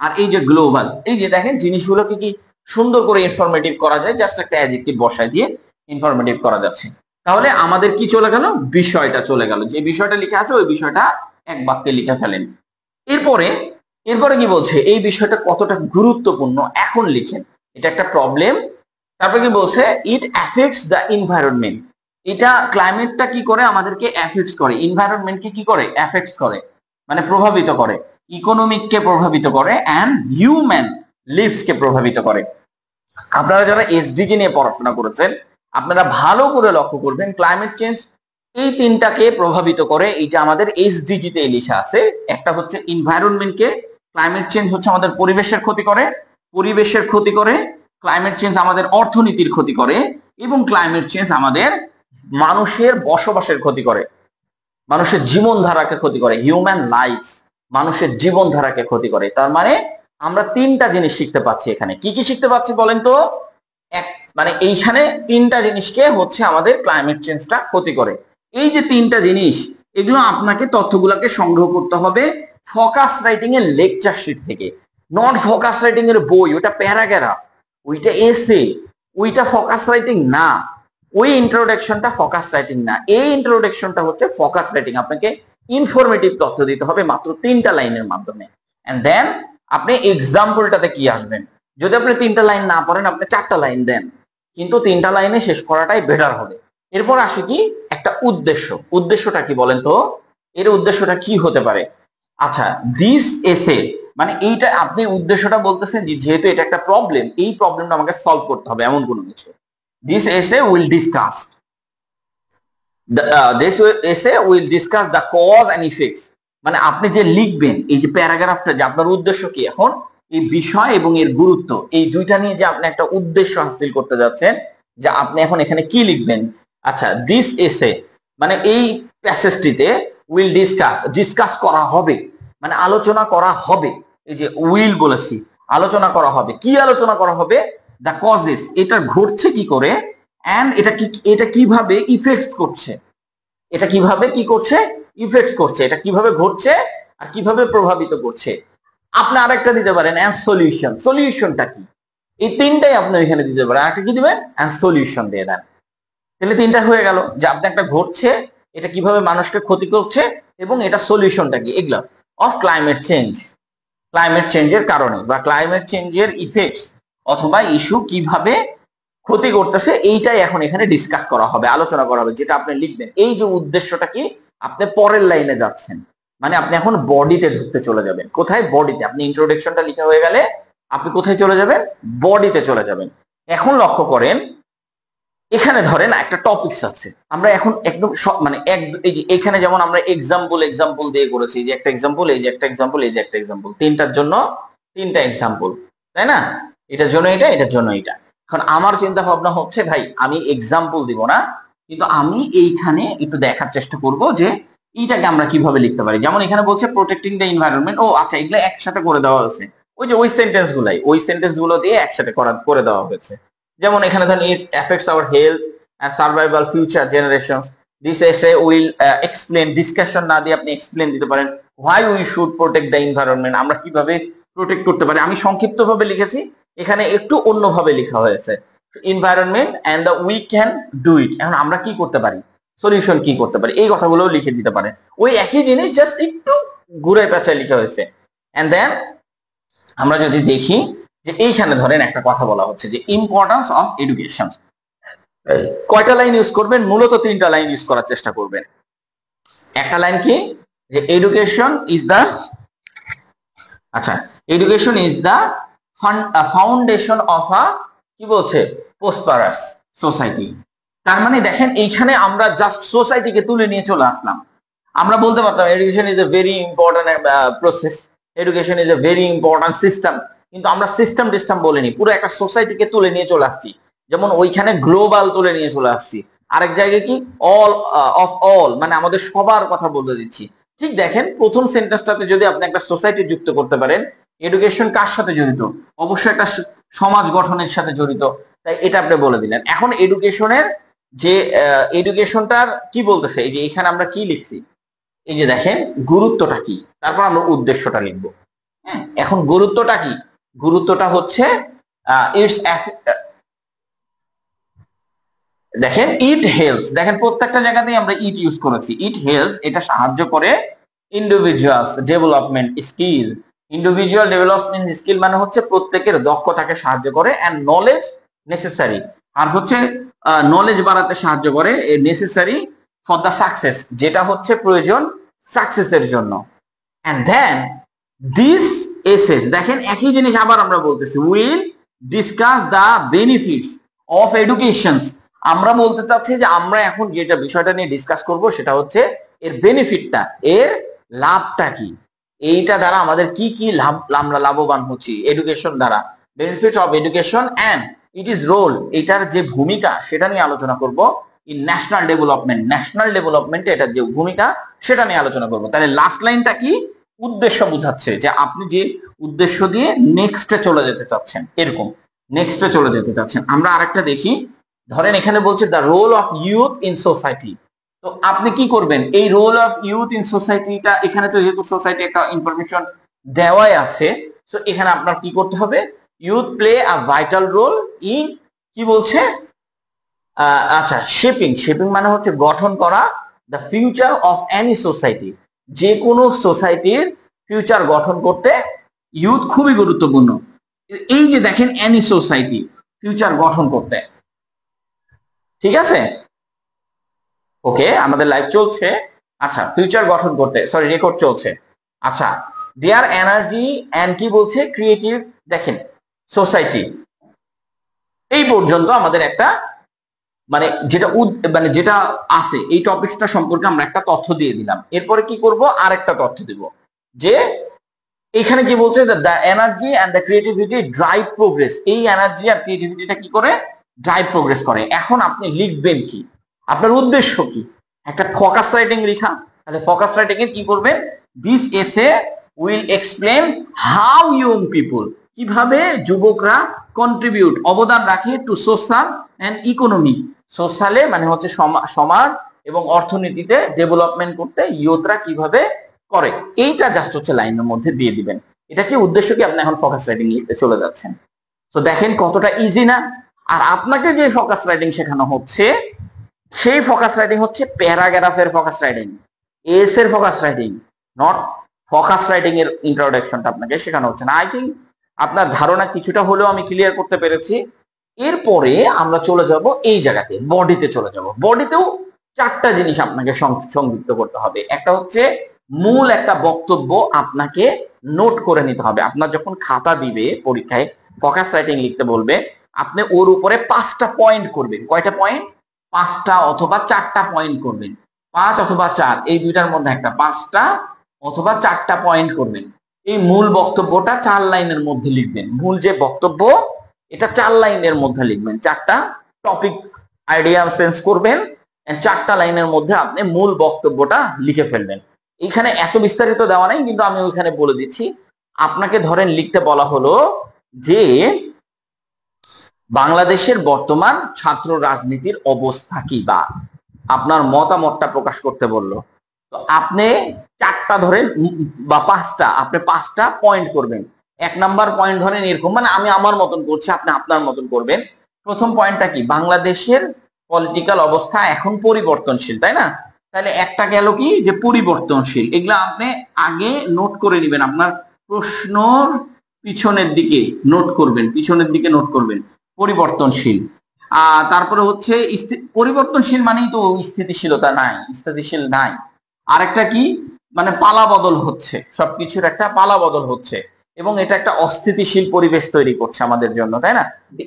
আর এই যে গ্লোবাল, এই যে দেখেন জিনিসগুলোকে কি সুন্দর করে ইনফরমেটিভ করা যায়, জাস্ট একটা অ্যাডজেক্টিভ বসায় দিয়ে ইনফরমেটিভ করা যাচ্ছে। তাহলে আমাদের কি চলে গেল? বিষয়টা চলে গেল। যে বিষয়টা লিখে আছে ওই বিষয়টা এক বাক্যে লিখে ফেলেন। এরপরে এরপরে কি বলছে? এই বিষয়টা কতটা গুরুত্বপূর্ণ এখন লিখেন। এটা একটা প্রবলেম। তারপরে কি বলছে? It affects the environment. এটা ক্লাইমেটটা কি করে? আমাদেরকে অ্যাফেক্টস করে। এনভায়রনমেন্টকে কি করে? অ্যাফেক্টস করে, মানে প্রভাবিত করে। ইকোনমিককে প্রভাবিত করে অ্যান্ড হিউম্যান লিভস কে প্রভাবিত করে। আপনারা যারা এসডিজি নিয়ে পড়াশোনা করেছেন, আপনারা ভালো করে লক্ষ্য করবেন, ক্লাইমেট চেঞ্জ এই তিনটাকে প্রভাবিত করে। এই যে আমাদের এসডিজি তে লেখা আছে, একটা হচ্ছে এনভায়রনমেন্টকে, ক্লাইমেট চেঞ্জ হচ্ছে আমাদের পরিবেশের ক্ষতি করে, পরিবেশের ক্ষতি করে। ক্লাইমেট চেঞ্জ আমাদের অর্থনীতির ক্ষতি করে এবং ক্লাইমেট চেঞ্জ আমাদের মানুষের বসবাসের ক্ষতি করে, মানুষের জীবনধারাকে ক্ষতি করে। হিউম্যান লাইফ, মানুষের জীবনধারাকে ক্ষতি করে। তার মানে আমরা তিনটা জিনিস শিখতে পাচ্ছি এখানে। কি কি শিখতে পাচ্ছি বলেন তো? এক মানে এইখানে তিনটা জিনিসকে হচ্ছে আমাদের ক্লাইমেট চেঞ্জটা ক্ষতি করে। এই যে তিনটা জিনিস, এগুলো আপনাকে তথ্যগুলোকে সংগ্রহ করতে হবে ফোকাস রাইটিং এর লেকচার শিট থেকে, নট ফোকাস রাইটিং এর বই। ওটা প্যারাগ্রাফ, ওইটা এসে, ওইটা ফোকাস রাইটিং না। ওই ইন্ট্রোডাকশনটা ফোকাস রাইটিং না, এই ইন্ট্রোডাকশনটা হচ্ছে ফোকাস রাইটিং। আপনাকে ইনফরমেটিভ তথ্য দিতে হবে মাত্র তিনটা লাইনের মাধ্যমে। এন্ড দেন আপনি এক্সাম্পলটাতে কি আসবেন? যদি আপনি তিনটা লাইন না পড়েন, আপনি চারটা লাইন দেন, কিন্তু তিনটা লাইনে শেষ করাটাই বেটার হবে। এরপর আসে কি? একটা উদ্দেশ্য। উদ্দেশ্যটা কি বলেন তো? এর উদ্দেশ্যটা কি হতে পারে? আচ্ছা, দিস এসে মানে এইটা আপনি উদ্দেশ্যটা বলতেছেন যে যেহেতু এটা একটা প্রবলেম, এই প্রবলেমটা আমাকে সলভ করতে হবে এমন কোনো কিছু। This essay will discuss this essay will discuss the cause and effects। মানে আপনি যে লিখবেন এই যে প্যারাগ্রাফটা, যে আপনার উদ্দেশ্য কি এখন? এই বিষয় এবং এর গুরুত্ব, এই দুইটা নিয়ে যে আপনি একটা উদ্দেশ্য হাসিল করতে যাচ্ছেন, যে আপনি এখন এখানে কি লিখবেন। আচ্ছা, দিস এসে মানে এই প্যাসেজটিতে উইল ডিসকাস করা হবে, মানে আলোচনা করা হবে। এই যে উইল বলেছি, আলোচনা করা হবে। কি আলোচনা করা হবে? দ্য কজেস, এটা ঘটছে কি করে, এন্ড এটা কিভাবে ইফেক্টস করছে, এটা কিভাবে কি করছে? ইফেক্টস করছে। এটা কিভাবে ঘটছে আর কিভাবে প্রভাবিত করছে। আপনি আরেকটা দিতে পারেন এন্ড সলিউশন। সলিউশনটা কি? এই তিনটাই আপনি এখানে দিতে পারেন। আরেকটা কি দিবেন? এন্ড সলিউশন দিয়ে দেন। তাহলে তিনটা হয়ে গেল, যে আপনি একটা ঘটছে, এটা কিভাবে মানুষকে ক্ষতি করছে এবং এটা সলিউশনটা কি, এগুলো অফ ক্লাইমেট চেঞ্জ, ক্লাইমেট চেঞ্জের কারণে বা ক্লাইমেট চেঞ্জের ইফেক্টস অথবা ইস্যু কিভাবে ক্ষতি করতেছে, এইটাই এখন এখানে ডিসকাস করা হবে, আলোচনা করা হবে, যেটা আপনি লিখবেন। এই যে উদ্দেশ্যটা কি, আপনি পরের লাইনে যাচ্ছেন, মানে আপনি এখন বডিতে ঢুকতে চলে যাবেন। কোথায়? বডিতে। আপনি ইন্ট্রোডাকশনটা লিখা হয়ে গেলে আপনি কোথায় চলে যাবেন? বডিতে চলে যাবেন। এখন লক্ষ্য করেন, এখানে ধরেন একটা টপিকস আছে, আমরা এখন একদম মানে এই যে এখানে যেমন আমরা এক্সাম্পল দিয়ে করেছি, যে একটা এক্সাম্পল, এই যে একটা এক্সাম্পল, এই যে একটা এক্সাম্পল, তিনটার জন্য তিনটা এক্সাম্পল, তাই না? এটার জন্য এটা, এটার জন্য এটা। এখন আমার চিন্তা ভাবনা হচ্ছে, ভাই আমি এক্সাম্পল দিব না, কিন্তু আমি এইখানে একটু দেখার চেষ্টা করব যে এইটাকে আমরা কিভাবে লিখতে পারি। যেমন এখানে বলছে প্রোটেক্টিং দ্য এনভায়রনমেন্ট। ও আচ্ছা, এগুলো একসাথে করে দেওয়া হয়েছে। ওই যে ওই সেন্টেন্স গুলো দিয়ে একসাথে করে দেওয়া হয়েছে। যেমন এখানে ধরেন it affects our health and survival future generations. This essay will explain, discussion না দিয়ে আপনি এক্সপ্লেন দিতে পারেন why we should protect the environment, আমরা কিভাবে প্রোটেক্ট করতে পারি। আমি সংক্ষিপ্তভাবে লিখেছি, এখানে একটু অন্যভাবে লেখা হয়েছে। environment and the we can do it। এখন আমরা কি করতে পারি, সলিউশন কি করতে পারি, এই কথাগুলো লিখে দিতে পারেন। ওই একই জিনিস জাস্ট একটু ঘুরে পেঁচায় লিখা হয়েছে। এন্ড দেন আমরা যদি দেখি যে এইখানে ধরেন একটা কথা বলা হচ্ছে যে ইম্পর্টেন্স অফ এডুকেশন, কয়টা লাইন ইউজ করবেন, মূলত 3টা লাইন ইউজ করার চেষ্টা করবেন। একটা লাইন কি, যে এডুকেশন ইজ দ্য, আচ্ছা, education is the foundation of a, কি বলছে, প্রসপারাস সোসাইটি। তার মানে দেখেন এইখানে আমরা জাস্ট সোসাইটিকে তুলে নিয়ে চলে আসলাম। আমরা বলতে পারতাম education is a very important process, education is a very important system, কিন্তু আমরা সিস্টেম বলিনি, পুরো একটা সোসাইটিকে তুলে নিয়ে চলে আসছি। যেমন ওইখানে গ্লোবাল তুলে নিয়ে চলে আসছি, আরেক জায়গায় কি অল অফ অল, মানে আমাদের সবার কথা বলে দিচ্ছি। ঠিক দেখেন প্রথম সেন্টেন্সটাতে যদি আপনি একটা সোসাইটি যুক্ত করতে পারেন, এডুকেশন কার সাথে জড়িত, অবশ্যই একটা সমাজ গঠনের সাথে জড়িত, তাই এটা আপনি বলে দিলেন। এখন এডুকেশনের যে এডুকেশনটার কি বলতেছে, এই যে এখানে আমরা কি লিখছি, এই যে দেখেন গুরুত্বটা কি, তারপর আমরা উদ্দেশ্যটা লিখবো। হ্যাঁ, এখন গুরুত্বটা কি, গুরুত্বটা হচ্ছে ইটস, দেখেন ইট হেল্পস, দেখেন প্রত্যেকটা জায়গাতেই আমরা ইট ইউজ করেছি। ইট হেল্পস, এটা সাহায্য করে individuals development skill, individual development skill মানে হচ্ছে প্রত্যেকের দক্ষতাকে সাহায্য করে, এন্ড নলেজ নেসেসারি, আর হচ্ছে নলেজ বাড়াতে সাহায্য করে, নেসেসারি ফর দ্য সাকসেস, যেটা হচ্ছে প্রয়োজন সাকসেসের জন্য। এন্ড দেন দিস এসেস, দেখেন একই জিনিস আবার আমরা বলতেছি, will discuss the benefits of education. আমরা বলতে চাচ্ছি যে আমরা এখন যেটা বিষয়টা নিয়ে ডিসকাস করব সেটা হচ্ছে এর বেনিফিটটা, এর লাভটা কি, এইটা দ্বারা আমাদের কি কি লাভ, আমরা লাভবান হচ্ছি এডুকেশন দ্বারা, benefit of education and it is role, এটার যে ভূমিকা সেটা নিয়ে আলোচনা করব। ইন ন্যাশনাল ডেভেলপমেন্ট, ন্যাশনাল ডেভেলপমেন্টে এটার যে ভূমিকা সেটা নিয়ে আলোচনা করব। তাহলে লাস্ট লাইনটা কি, উদ্দেশ্য বোঝাচ্ছে, যে আপনি যে উদ্দেশ্য দিয়ে নেক্সটে চলে যেতে চাচ্ছেন, এরকম নেক্সটে চলে যেতে চাচ্ছেন। আমরা আরেকটা দেখি, ধরেন এখানে বলছে the role of youth in society. তো আপনি কি করবেন, এই রোল অফ ইউথ ইন সোসাইটিটা, এখানে তো যেহেতু সোসাইটি একটা ইনফরমেশন দেওয়াই আছে, তো এখানে আপনার কি করতে হবে, youth play a vital role in, কি বলছে, আচ্ছা, শেপিং, শেপিং মানে হচ্ছে গঠন করা, the future of any society, যে কোনো সোসাইটির ফিউচার গঠন করতে ইউথ খুবই গুরুত্বপূর্ণ। এই যে দেখেন এনি সোসাইটি, ফিউচার গঠন করতে, ঠিক আছে, ওকে, আমাদের লাইভ চলছে, আচ্ছা, ফিউচার গঠন করতে, সরি রেকর্ড চলছে, আচ্ছা, দেয়ার এনার্জি এন্ড কি বলছে ক্রিয়েটিভ, দেখেন সোসাইটি, এই পর্যন্ত আমাদের একটা মানে যেটা আছে এই টপিকসটা সম্পর্কে আমরা একটা তথ্য দিয়ে দিলাম। এরপরে কি করব, আরেকটা তথ্য দিব, যে এখানে কি বলছে, the energy and the creativity drive progress, এই এনার্জি আর ক্রিয়েটিভিটিটা কি করে, ড্রাইভ প্রোগ্রেস করে। এখন আপনি লিখবেন কি, আপনার উদ্দেশ্য কি, একটা ফোকাস রাইটিং লেখা, তাহলে ফোকাস রাইটিং এ কি করবেন, this essay will explain how young people, কিভাবে যুবকরা কন্ট্রিবিউট, অবদান রাখে, টু সোশ্যাল এন্ড ইকোনমিক, সোশ্যালে মানে হচ্ছে সমাজ এবং অর্থনীতিতে ডেভেলপমেন্ট করতে ইয়ুথরা কিভাবে করে, এইটা জাস্ট হচ্ছে লাইনের মধ্যে দিয়ে দিবেন। এটা কি উদ্দেশ্য কি, আপনি এখন ফোকাস রাইটিং লিখতে চলে যাচ্ছেন। তো দেখেন কতটা ইজি না। আর আপনাকে যে ফোকাস রাইটিং শেখানো হচ্ছে, সেই ফোকাস রাইটিং হচ্ছে প্যারাগ্রাফের ফোকাস রাইটিং, এস এর focus writing, not focus writing এর ইন্ট্রোডাকশনটা আপনাকে শেখানো হচ্ছে না। আই থিঙ্ক আপনার ধারণা কিছুটা হলেও আমি ক্লিয়ার করতে পেরেছি। এরপরে আমরা চলে যাব এই জায়গাতে, বডিতে চলে যাব। বডিতেও 4টা জিনিস আপনাকে সংযুক্ত করতে হবে। একটা হচ্ছে মূল একটা বক্তব্য আপনাকে নোট করে নিতে হবে। আপনার যখন খাতা দিবে পরীক্ষায়, ফোকাস রাইটিং লিখতে বলবে, আপনি ওর উপরে 5টা পয়েন্ট করবেন। কয়টা পয়েন্ট, 5টা অথবা 4টা পয়েন্ট করবেন, 5 অথবা 4, এই দুইটার মধ্যে একটা, 5টা অথবা 4টা পয়েন্ট করবেন। এই মূল বক্তব্যটা 4 লাইনের মধ্যে লিখবেন। মূল যে বক্তব্য এটা 4 লাইনের মধ্যে লিখবেন, 4টা টপিক আইডিয়া সেন্স করবেন, 4টা লাইনের মধ্যে আপনি মূল বক্তব্যটা লিখে ফেলবেন। এখানে এত বিস্তারিত দেওয়া নাই, কিন্তু আমি ওইখানে বলে দিচ্ছি। আপনাকে ধরেন লিখতে বলা হলো যে বাংলাদেশের বর্তমান ছাত্র রাজনীতির অবস্থা কি, বা আপনার মতামতটা প্রকাশ করতে বললো, তো আপনি 4টা ধরেন বা 5টা, আপনি 5টা পয়েন্ট করবেন। 1 নাম্বার পয়েন্ট ধরেন এরকম, মানে আমি আমার মতন করছি, আপনি আপনার মতন করবেন। প্রথম পয়েন্টটা কি, বাংলাদেশের পলিটিক্যাল অবস্থা এখন পরিবর্তনশীল, তাই না? তাহলে একটা গেল কি যে পরিবর্তনশীল, এগুলা আপনি আগে নোট করে নেবেন, আপনার প্রশ্নর পিছনের দিকে নোট করবেন, পিছনের দিকে নোট করবেন পরিবর্তনশীল। তারপরে হচ্ছে পরিবর্তনশীল মানেই তো স্থিতিশীলতা নাই, স্থিতিশীল নাই। আরেকটা কি, মানে পালা বদল হচ্ছে, সবকিছুর একটা পালা বদল হচ্ছে, এবং এটা একটা অস্থিতিশীল পরিবেশ তৈরি করছে আমাদের জন্য, তাই না?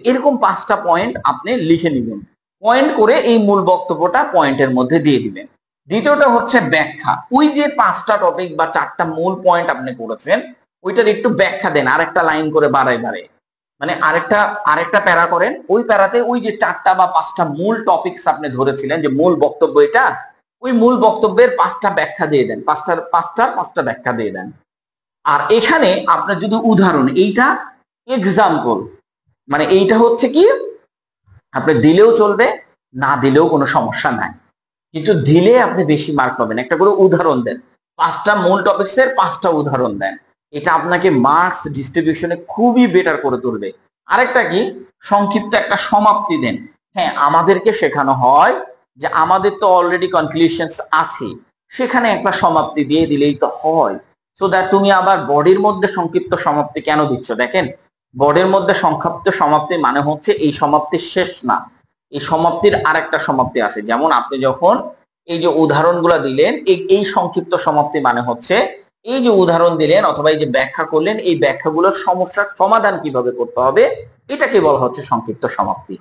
এরকম 5টা পয়েন্ট আপনি লিখে নিবেন, পয়েন্ট করে এই মূল বক্তব্যটা পয়েন্টের মধ্যে দিয়ে দিবেন। দ্বিতীয়টা হচ্ছে ব্যাখ্যা, ওই যে 5টা টপিক বা 4টা মূল পয়েন্ট আপনি করেছেন ওইটার একটু ব্যাখ্যা দেন, আরেকটা লাইন করে বাড়াই বাড়াই, মানে আরেকটা প্যারা করেন, ওই প্যারাতে ওই যে 4টা বা 5টা মূল টপিকস আপনি ধরেছিলেন যে মূল বক্তব্য এটা, ওই মূল বক্তব্যের 5টা ব্যাখ্যা দিয়ে দেন, পাঁচটা ব্যাখ্যা দিয়ে দেন। আর এখানে আপনার যদি উদাহরণ, এইটা এক্সাম্পল, মানে এইটা হচ্ছে কি আপনি দিলেও চলবে, না দিলেও কোনো সমস্যা নাই, কিন্তু দিলে আপনি বেশি মার্ক পাবেন। একটা করে উদাহরণ দেন, 5টা মূল টপিকস এর 5টা উদাহরণ দেন, এটা আপনাকে মার্কস ডিস্ট্রিবিউশনে খুবই বেটার করে তুলবে। আরেকটা কি, সংক্ষিপ্ত একটা সমাপ্তি দেন। হ্যাঁ, আমাদেরকে শেখানো হয় যে আমাদের তো অলরেডি কনক্লুশনস আছে, সেখানে একটা সমাপ্তি দিয়ে দিলেই তো হয়। সো দ্যাট তুমি আবার বডির মধ্যে সংক্ষিপ্ত সমাপ্তি কেন দিচ্ছ? দেখেন, বডির মধ্যে সংক্ষিপ্ত সমাপ্তি মানে হচ্ছে এই সমাপ্তি শেষ না, এই সমাপ্তির আরেকটা সমাপ্তি আছে। যেমন আপনি যখন এই যে উদাহরণগুলো দিলেন, এই সংক্ষিপ্ত সমাপ্তি মানে হচ্ছে এই যে উদাহরণ দিলেন অথবা এই যে ব্যাখ্যা করলেন, এই ব্যাখ্যাগুলোর সমস্যার সমাধান কিভাবে করতে হবে, এটাকে বলা হচ্ছে সংক্ষিপ্ত সমাপ্তি।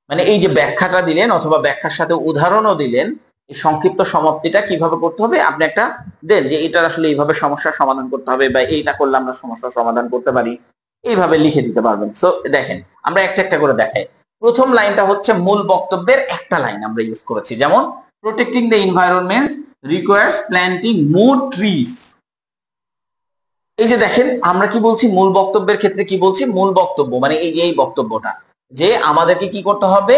মানে এই যে ব্যাখ্যাটা দিলেন অথবা ব্যাখ্যার সাথে উদাহরণও দিলেন, এই সংক্ষিপ্ত সমাপ্তিটা কিভাবে করতে হবে আপনি একটা দেন, যে এটা আসলে এইভাবে সমস্যার সমাধান করতে হবে, বা এইটা করলে আমরা সমস্যার সমাধান করতে পারি, এইভাবে লিখে দিতে পারবেন। সো দেখেন, আমরা একটা একটা করে দেখাই। প্রথম লাইনটা হচ্ছে মূল বক্তব্যের একটা লাইন আমরা ইউজ করেছি, যেমন protecting the environment requires planting more trees. এই যে দেখেন, আমরা কি বলছি মূল বক্তব্যের ক্ষেত্রে, কি বলছি মূল বক্তব্য মানে এই যে এই বক্তব্যটা, যে আমাদেরকে কি করতে হবে,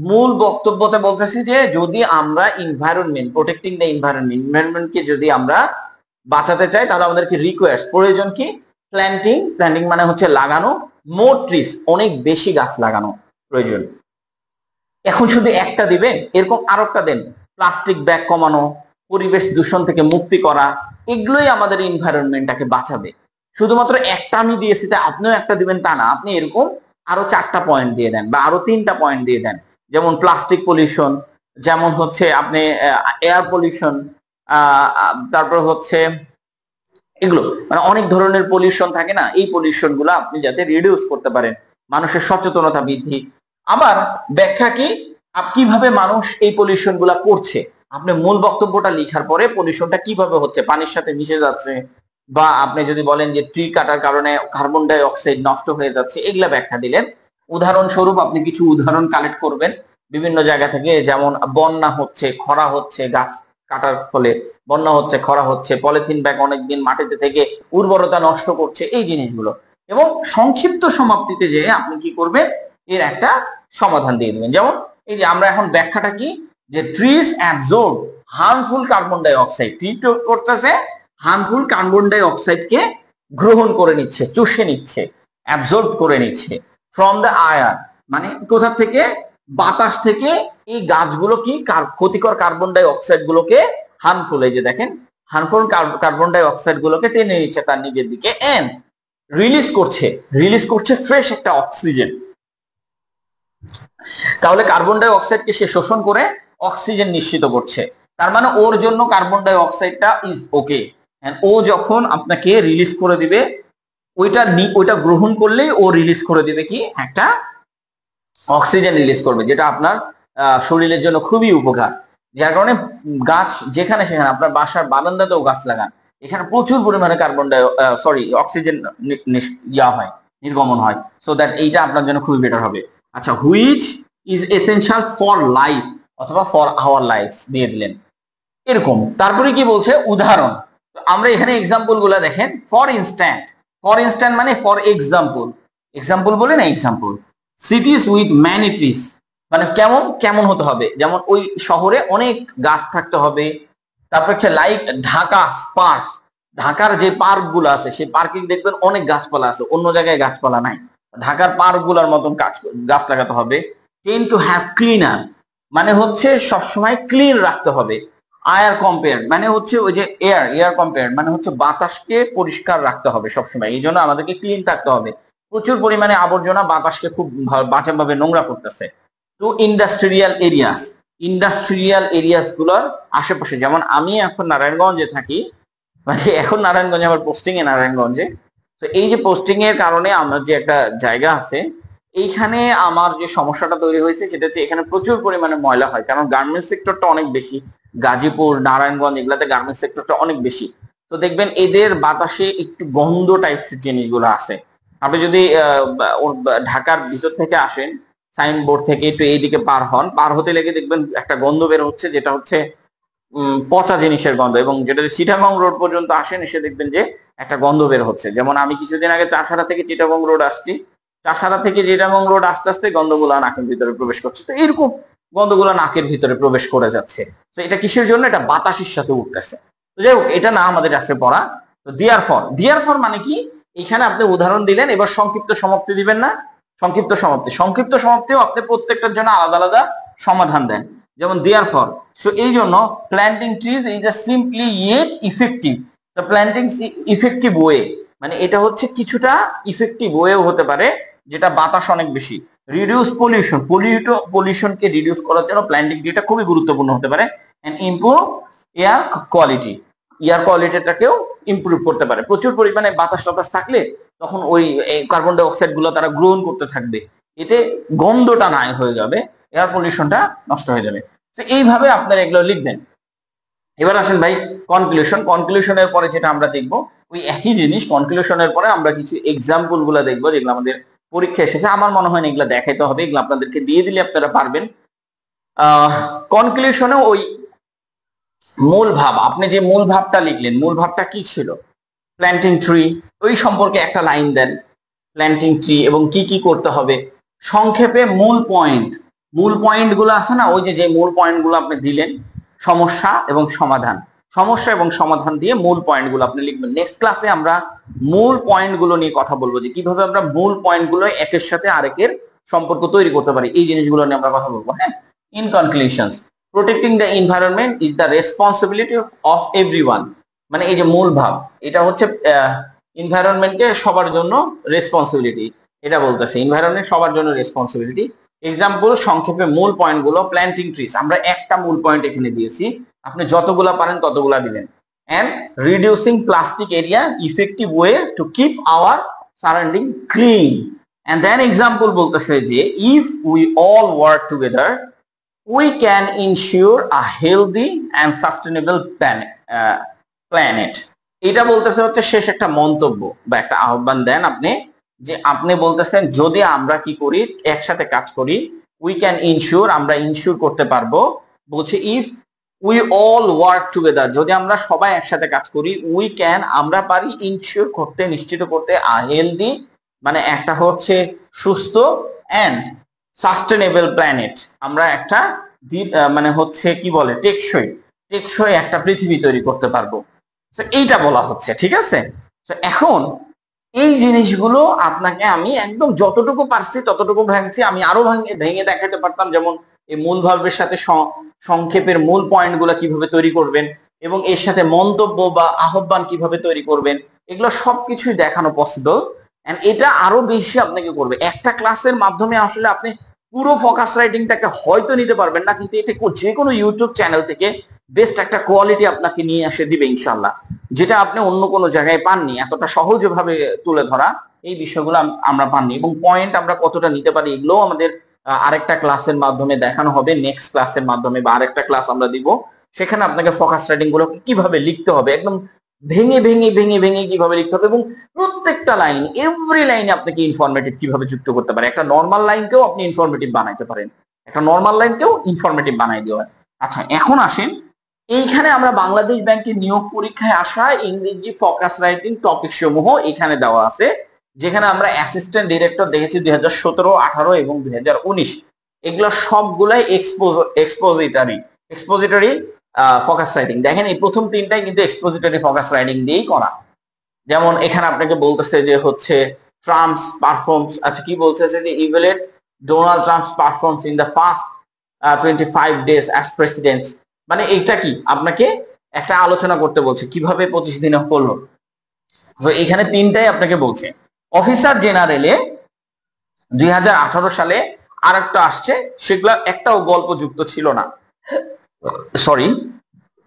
মূল বক্তব্যতে বলতেছি যে যদি আমরা এনভায়রনমেন্ট, প্রোটেক্টিং দ্য এনভায়রনমেন্টকে যদি আমরা বাঁচাতে চাই, তাহলে আমাদেরকে রিকোয়ার্স প্রয়োজন কি, প্ল্যান্টিং মানে হচ্ছে লাগানো, মোর ট্রিজ অনেক বেশি গাছ লাগানো প্রয়োজন। এখন শুধু একটা দিবেন, এরকম আরেকটা দেন, প্লাস্টিক ব্যাগ কমানো, পরিবেশ দূষণ থেকে মুক্তি করা, এগুলোই আমাদের এনভায়রনমেন্টটাকে বাঁচাবে। শুধুমাত্র একটা আমি দিয়েছি তাই আপনিও একটা দিবেন তা না, আপনি এরকম আরো 4টা পয়েন্ট দিয়ে দেন বা আরো 3টা পয়েন্ট দিয়ে দেন, যেমন প্লাস্টিক পলিউশন, যেমন হচ্ছে আপনি এয়ার পলিউশন, তারপর হচ্ছে এগুলো, মানে অনেক ধরনের পলিউশন থাকে না, এই পলিউশন গুলো আপনি যাতে রিডিউস করতে পারেন, মানুষের সচেতনতা বৃদ্ধি। আবার ব্যাখ্যা কি, কিভাবে মানুষ এই পলিউশন গুলা করছে, আপনি মূল বক্তব্যটা লিখার পরে পলিউশনটা কিভাবে হচ্ছে, পানির সাথে মিশে যাচ্ছে, বা আপনি যদি বলেন যে ট্রি কাটার কারণে কার্বন ডাই অক্সাইড নষ্ট হয়ে যাচ্ছে, এগুলা ব্যাখ্যা দিলেন। উদাহরণস্বরূপ আপনি কিছু উদাহরণ কালেক্ট করবেন বিভিন্ন জায়গা থেকে, যেমন বন্যা হচ্ছে, খরা হচ্ছে, গাছ কাটার ফলে বন্যা হচ্ছে, খরা হচ্ছে, পলিথিন ব্যাগ অনেকদিন মাটিতে থেকে উর্বরতা নষ্ট করছে, এই জিনিসগুলো। এবং সংক্ষিপ্ত সমাপ্তিতে যে আপনি কি করবেন, এর একটা সমাধান দিয়ে দেবেন। যেমন এই যে আমরা এখন ব্যাখ্যাটা কি, যে trees absorb harmful carbon die oxide, tree করতেছে হার্মফুল কার্বন ডাই অক্সাইডকে গ্রহণ করে নিচ্ছে, চুষে নিচ্ছে, অ্যাবজর্ব করে নিচ্ছে, ফ্রম দ্য আয়ার মানে কোথা থেকে, বাতাস থেকে এই গাছগুলো কি ক্ষতিকর কার্বন ডাই অক্সাইড গুলোকে, হার্মফুল, এই যে দেখেন হার্মফুল কার্বন ডাই অক্সাইড গুলোকে টেনে নিচ্ছে তার নিজের দিকে, এন্ড রিলিজ করছে ফ্রেশ একটা অক্সিজেন। তাহলে কার্বন ডাই অক্সাইডকে সে শোষণ করে অক্সিজেন নিশ্চিত করছে, তার মানে ওর জন্য কার্বন ডাই অক্সাইডটা ইজ ওকে। ও যখন আপনাকে রিলিজ করে দিবে, ওইটা গ্রহণ করলেই ও রিলিজ করে দিবে কি, একটা অক্সিজেন রিলিজ করবে, যেটা আপনার শরীরের জন্য খুবই উপকার। যার কারণে গাছ যেখানে সেখানে, আপনার বাসার বারান্দাতেও গাছ লাগান, এখানে প্রচুর পরিমাণে অক্সিজেন নির্গমন হয়, সো দ্যাট এইটা আপনার জন্য খুবই বেটার হবে। আচ্ছা, which is essential for life অথবা ফর আওয়ার লাইফ দিয়ে দিলেন এরকম। তারপরে কি বলছে, উদাহরণ, আমরা এখানে এক্সাম্পল গুলা দেখেন, ফর ইনস্ট্যান্ট মানে ফর এক্সাম্পল বলে না, example. Cities with many trees মানে কেমন হতে হবে, যেমন ওই শহরে অনেক গাছ থাকতে হবে। তারপর হচ্ছে লাইক ঢাকা পার্ক, ঢাকার যে পার্ক গুলো আছে সেই পার্কে দেখবেন অনেক গাছপালা আছে, অন্য জায়গায় গাছপালা নাই, ঢাকার পার্ক গুলার মতন গাছ লাগাতে হবে। টেন্ড টু হ্যাভ ক্লিনার মানে হচ্ছে সবসময় ক্লিন রাখতে হবে। এয়ার কম্পেয়ার মানে হচ্ছে ওই যে এয়ার কম্পেয়ার মানে হচ্ছে বাতাসকে পরিষ্কার রাখতে হবে সবসময়, এই জন্য আমাদেরকে ক্লিন থাকতে হবে। প্রচুর পরিমাণে আবর্জনা বাতাসকে খুব বাজেভাবে নোংরা করতেছে। তো ইন্ডাস্ট্রিয়াল এরিয়াস গুলোর আশেপাশে, যেমন আমি এখন নারায়ণগঞ্জে থাকি, মানে এখন নারায়ণগঞ্জে আমার পোস্টিং এ নারায়ণগঞ্জে। তো এই যে পোস্টিং এর কারণে আমার যে একটা জায়গা আছে, এইখানে আমার যে সমস্যাটা তৈরি হয়েছে সেটা হচ্ছে এখানে প্রচুর পরিমাণে ময়লা হয়, কারণ গার্মেন্টস সেক্টরটা অনেক বেশি। গাজীপুর, নারায়ণগঞ্জ এগুলাতে গার্মেন্টস সেক্টরটা অনেক বেশি। তো দেখবেন এদের বাতাসে একটু গন্ধ টাইপসের জিনিসগুলো আছে। আপনি যদি ঢাকার ভিতর থেকে আসেন, সাইনবোর্ড থেকে একটু এইদিকে পার হতে লেগে দেখবেন একটা গন্ধ বের হচ্ছে, যেটা হচ্ছে পচা জিনিসের গন্ধ। এবং যেটা চিটাগং রোড পর্যন্ত আসেন এসে দেখবেন যে একটা গন্ধ বের হচ্ছে। যেমন আমি কিছুদিন আগে চাষারা থেকে চিটাগং রোড আসছি, চাষারা থেকে চিটাগং রোড আস্তে আস্তে গন্ধগুলা নাকের ভিতরে প্রবেশ করছে। তো এরকম গন্ধগুলা নাকের ভিতরে প্রবেশ করে যাচ্ছে। তো এটা কিসের জন্য? এটা বাতাসের সাথে উঠতেছে। তো যাই হোক, এটা না আমাদের আজকে পড়া। তো দিয়ার ফর মানে কি? এখানে আপনি উদাহরণ দিলেন, এবার সংক্ষিপ্ত সমাপ্তি দিবেন না? সংক্ষিপ্ত সমাপ্তিও আপনি প্রত্যেকটার জন্য আলাদা আলাদা সমাধান দেন। যেমন দেয়ার ফর, সো এই জন্য planting trees is a simply yet effective, the planting effective way, মানে এটা হচ্ছে কিছুটা ইফেক্টিভ ওয়েও হতে পারে, যেটা বাতাস অনেক বেশি। রিডিউস পলিউশনকে রিডিউস করার জন্য প্ল্যান্টিং ট্রিটা খুবই গুরুত্বপূর্ণ হতে পারে। এন্ড ইমপ্রুভ এয়ার কোয়ালিটি, কোয়ালিটিটাকেও ইমপ্রুভ করতে পারে। প্রচুর পরিমাণে বাতাস টাতাস থাকলে তখন ওই কার্বন ডাই অক্সাইড গুলো তারা গ্রহণ করতে থাকবে, এতে গন্ধটা নাই হয়ে যাবে, এয়ার পলিউশনটা নষ্ট হয়ে যাবে। তো এইভাবে আপনারা এগুলো লিখবেন। এবার আসেন ভাই কনক্লুশনের পরে যেটা আমরা দেখবো ওই একই জিনিস। কনক্লুশনের পরে আমরা কিছু এক্সাম্পল গুলা দেখবো যেগুলো আমাদের পরীক্ষা এসেছে। আমার মনে হয় না এগুলো দেখাইতে হবে, এগুলো আপনাদেরকে দিয়ে দিলে আপনারা পারবেন। কনক্লুশনে ওই মূল ভাব, আপনি যে মূল ভাবটা লিখলেন, মূল ভাবটা কি ছিল? প্ল্যান্টিং ট্রি, ওই সম্পর্কে একটা লাইন দেন। প্ল্যান্টিং ট্রি এবং কি কি করতে হবে, সংক্ষেপে মূল পয়েন্ট গুলো আছে না, ওই যে মূল পয়েন্ট গুলো আপনি দিলেন, সমস্যা এবং সমাধান দিয়ে মূল পয়েন্ট গুলো আপনি লিখবেন। নেক্সট ক্লাসে আমরা মূল পয়েন্ট গুলো নিয়ে কথা বলবো, যে কিভাবে আমরা মূল পয়েন্ট গুলো একের সাথে আরেকের সম্পর্ক তৈরি করতে পারি, এই জিনিসগুলো নিয়ে আমরা কথা বলবো। হ্যাঁ, in conclusions, protecting the environment is the responsibility of everyone, মানে এই যে মূল ভাব, এটা হচ্ছে এনভায়রনমেন্টে সবার জন্য রেসপন্সিবিলিটি, এটা বলতেছে এনভায়রনমেন্ট সবার জন্য রেসপন্সিবিলিটি। এক্সাম্পল, সংক্ষেপে মূল পয়েন্ট গুলো, প্ল্যান্টিং ট্রিজ, আমরা একটা মূল পয়েন্ট এখানে দিয়েছি, আপনি যতগুলা পারেন ততগুলা দিবেন। And reducing plastic area effective way to keep our surrounding clean. And then example বলতেছে যে if we all work together we can ensure a healthy and sustainable planet. এটা বলতেছে হচ্ছে শেষ একটা মন্তব্য বা একটা আহ্বান দেন আপনি, যে আপনি বলতেছেন যদি আমরা কি করি, একসাথে কাজ করি, উই ক্যান ইনশিওর, আমরা ইনশিওর করতে পারবো। বলছে if we all work together, যদি আমরা সবাই একসাথে কাজ করি, উই ক্যান, আমরা পারি, ইনশিওর করতে, নিশ্চিত করতে, আ হেলদি মানে একটা হচ্ছে সুস্থ, এন্ড সাস্টেনেবল প্ল্যানেট, আমরা একটা মানে হচ্ছে কি বলে টেকসই একটা পৃথিবী তৈরি করতে পারবো। তো এইটা বলা হচ্ছে, ঠিক আছে। তো এখন এই জিনিসগুলো আপনাকে আমি একদম যতটুকু পারছি ততটুকু ভাঙছি, আমি আরো ভেঙে দেখাতে পারতাম, যেমন এই মূল ভাবের সাথে সংক্ষেপের মূল পয়েন্ট গুলা কিভাবে তৈরি করবেন, এবং এর সাথে মন্তব্য বা আহ্বান কিভাবে তৈরি করবেন, এগুলো সবকিছুই দেখানো পসিবল। এন্ড এটা আরো বেশি আপনাকে করবে, একটা ক্লাসের মাধ্যমে আসলে আপনি পুরো ফোকাস রাইটিংটাকে হয়তো নিতে পারবেন না, কিন্তু এটা যে কোনো ইউটিউব চ্যানেল থেকে বেস্ট একটা কোয়ালিটি আপনাকে নিয়ে এসে দিবে ইনশাল্লাহ, যেটা আপনি অন্য কোনো জায়গায় পাননি। এতটা সহজভাবে তুলে ধরা এই বিষয়গুলো আমরা পাননি, এবং পয়েন্ট আমরা কতটা নিতে পারি এগুলো আমাদের আরেকটা ক্লাসের মাধ্যমে দেখানো হবে, নেক্সট ক্লাসের মাধ্যমে, বা আরেকটা ক্লাস আমরা দিব, সেখানে আপনাকে ফোকাস রাইটিং গুলো কিভাবে লিখতে হবে, একদম ভেঙে ভেঙে ভেঙে ভেঙে কিভাবে লিখতে হবে, এবং প্রত্যেকটা লাইন, এভরি লাইনে আপনাকে ইনফরমেটিভ কিভাবে যুক্ত করতে পারে। একটা নর্মাল লাইনকেও আপনি ইনফরমেটিভ বানাইতে পারেন, একটা নর্মাল লাইনকেও ইনফরমেটিভ বানাই দেওয়া। আচ্ছা, এখন আসেন, এইখানে আমরা বাংলাদেশ ব্যাংকের নিয়োগ পরীক্ষায় আসা ইংরেজি ফোকাস রাইটিং টপিক সমূহ এখানে দেওয়া আছে, যেখানে আমরা অ্যাসিস্ট্যান্ট ডিরেক্টর দেখেছি 2017, 18 এবং 2019, এগুলো সবগুলাই এক্সপোজিটরি ফোকাস রাইটিং। দেখেন এই প্রথম তিনটাই কিন্তু এক্সপোজিটরি ফোকাস রাইটিং দিয়েই করা। যেমন এখানে আপনাকে বলতেছে যে হচ্ছে ট্রাম্পস পারফর্মস, আচ্ছা কি বলতেছে যে evaluate Donald Trump's performs in the first 25 days as president. মানে এটা কি আপনাকে একটা আলোচনা করতে বলছে কিভাবে 25 দিনে হলো। তো এখানে তিনটাই আপনাকে বলছে। অফিসার জেনারেলে 2018 সালে আর একটা আসছে, সেগুলা একটাও গল্পযুক্ত ছিল না, সরি।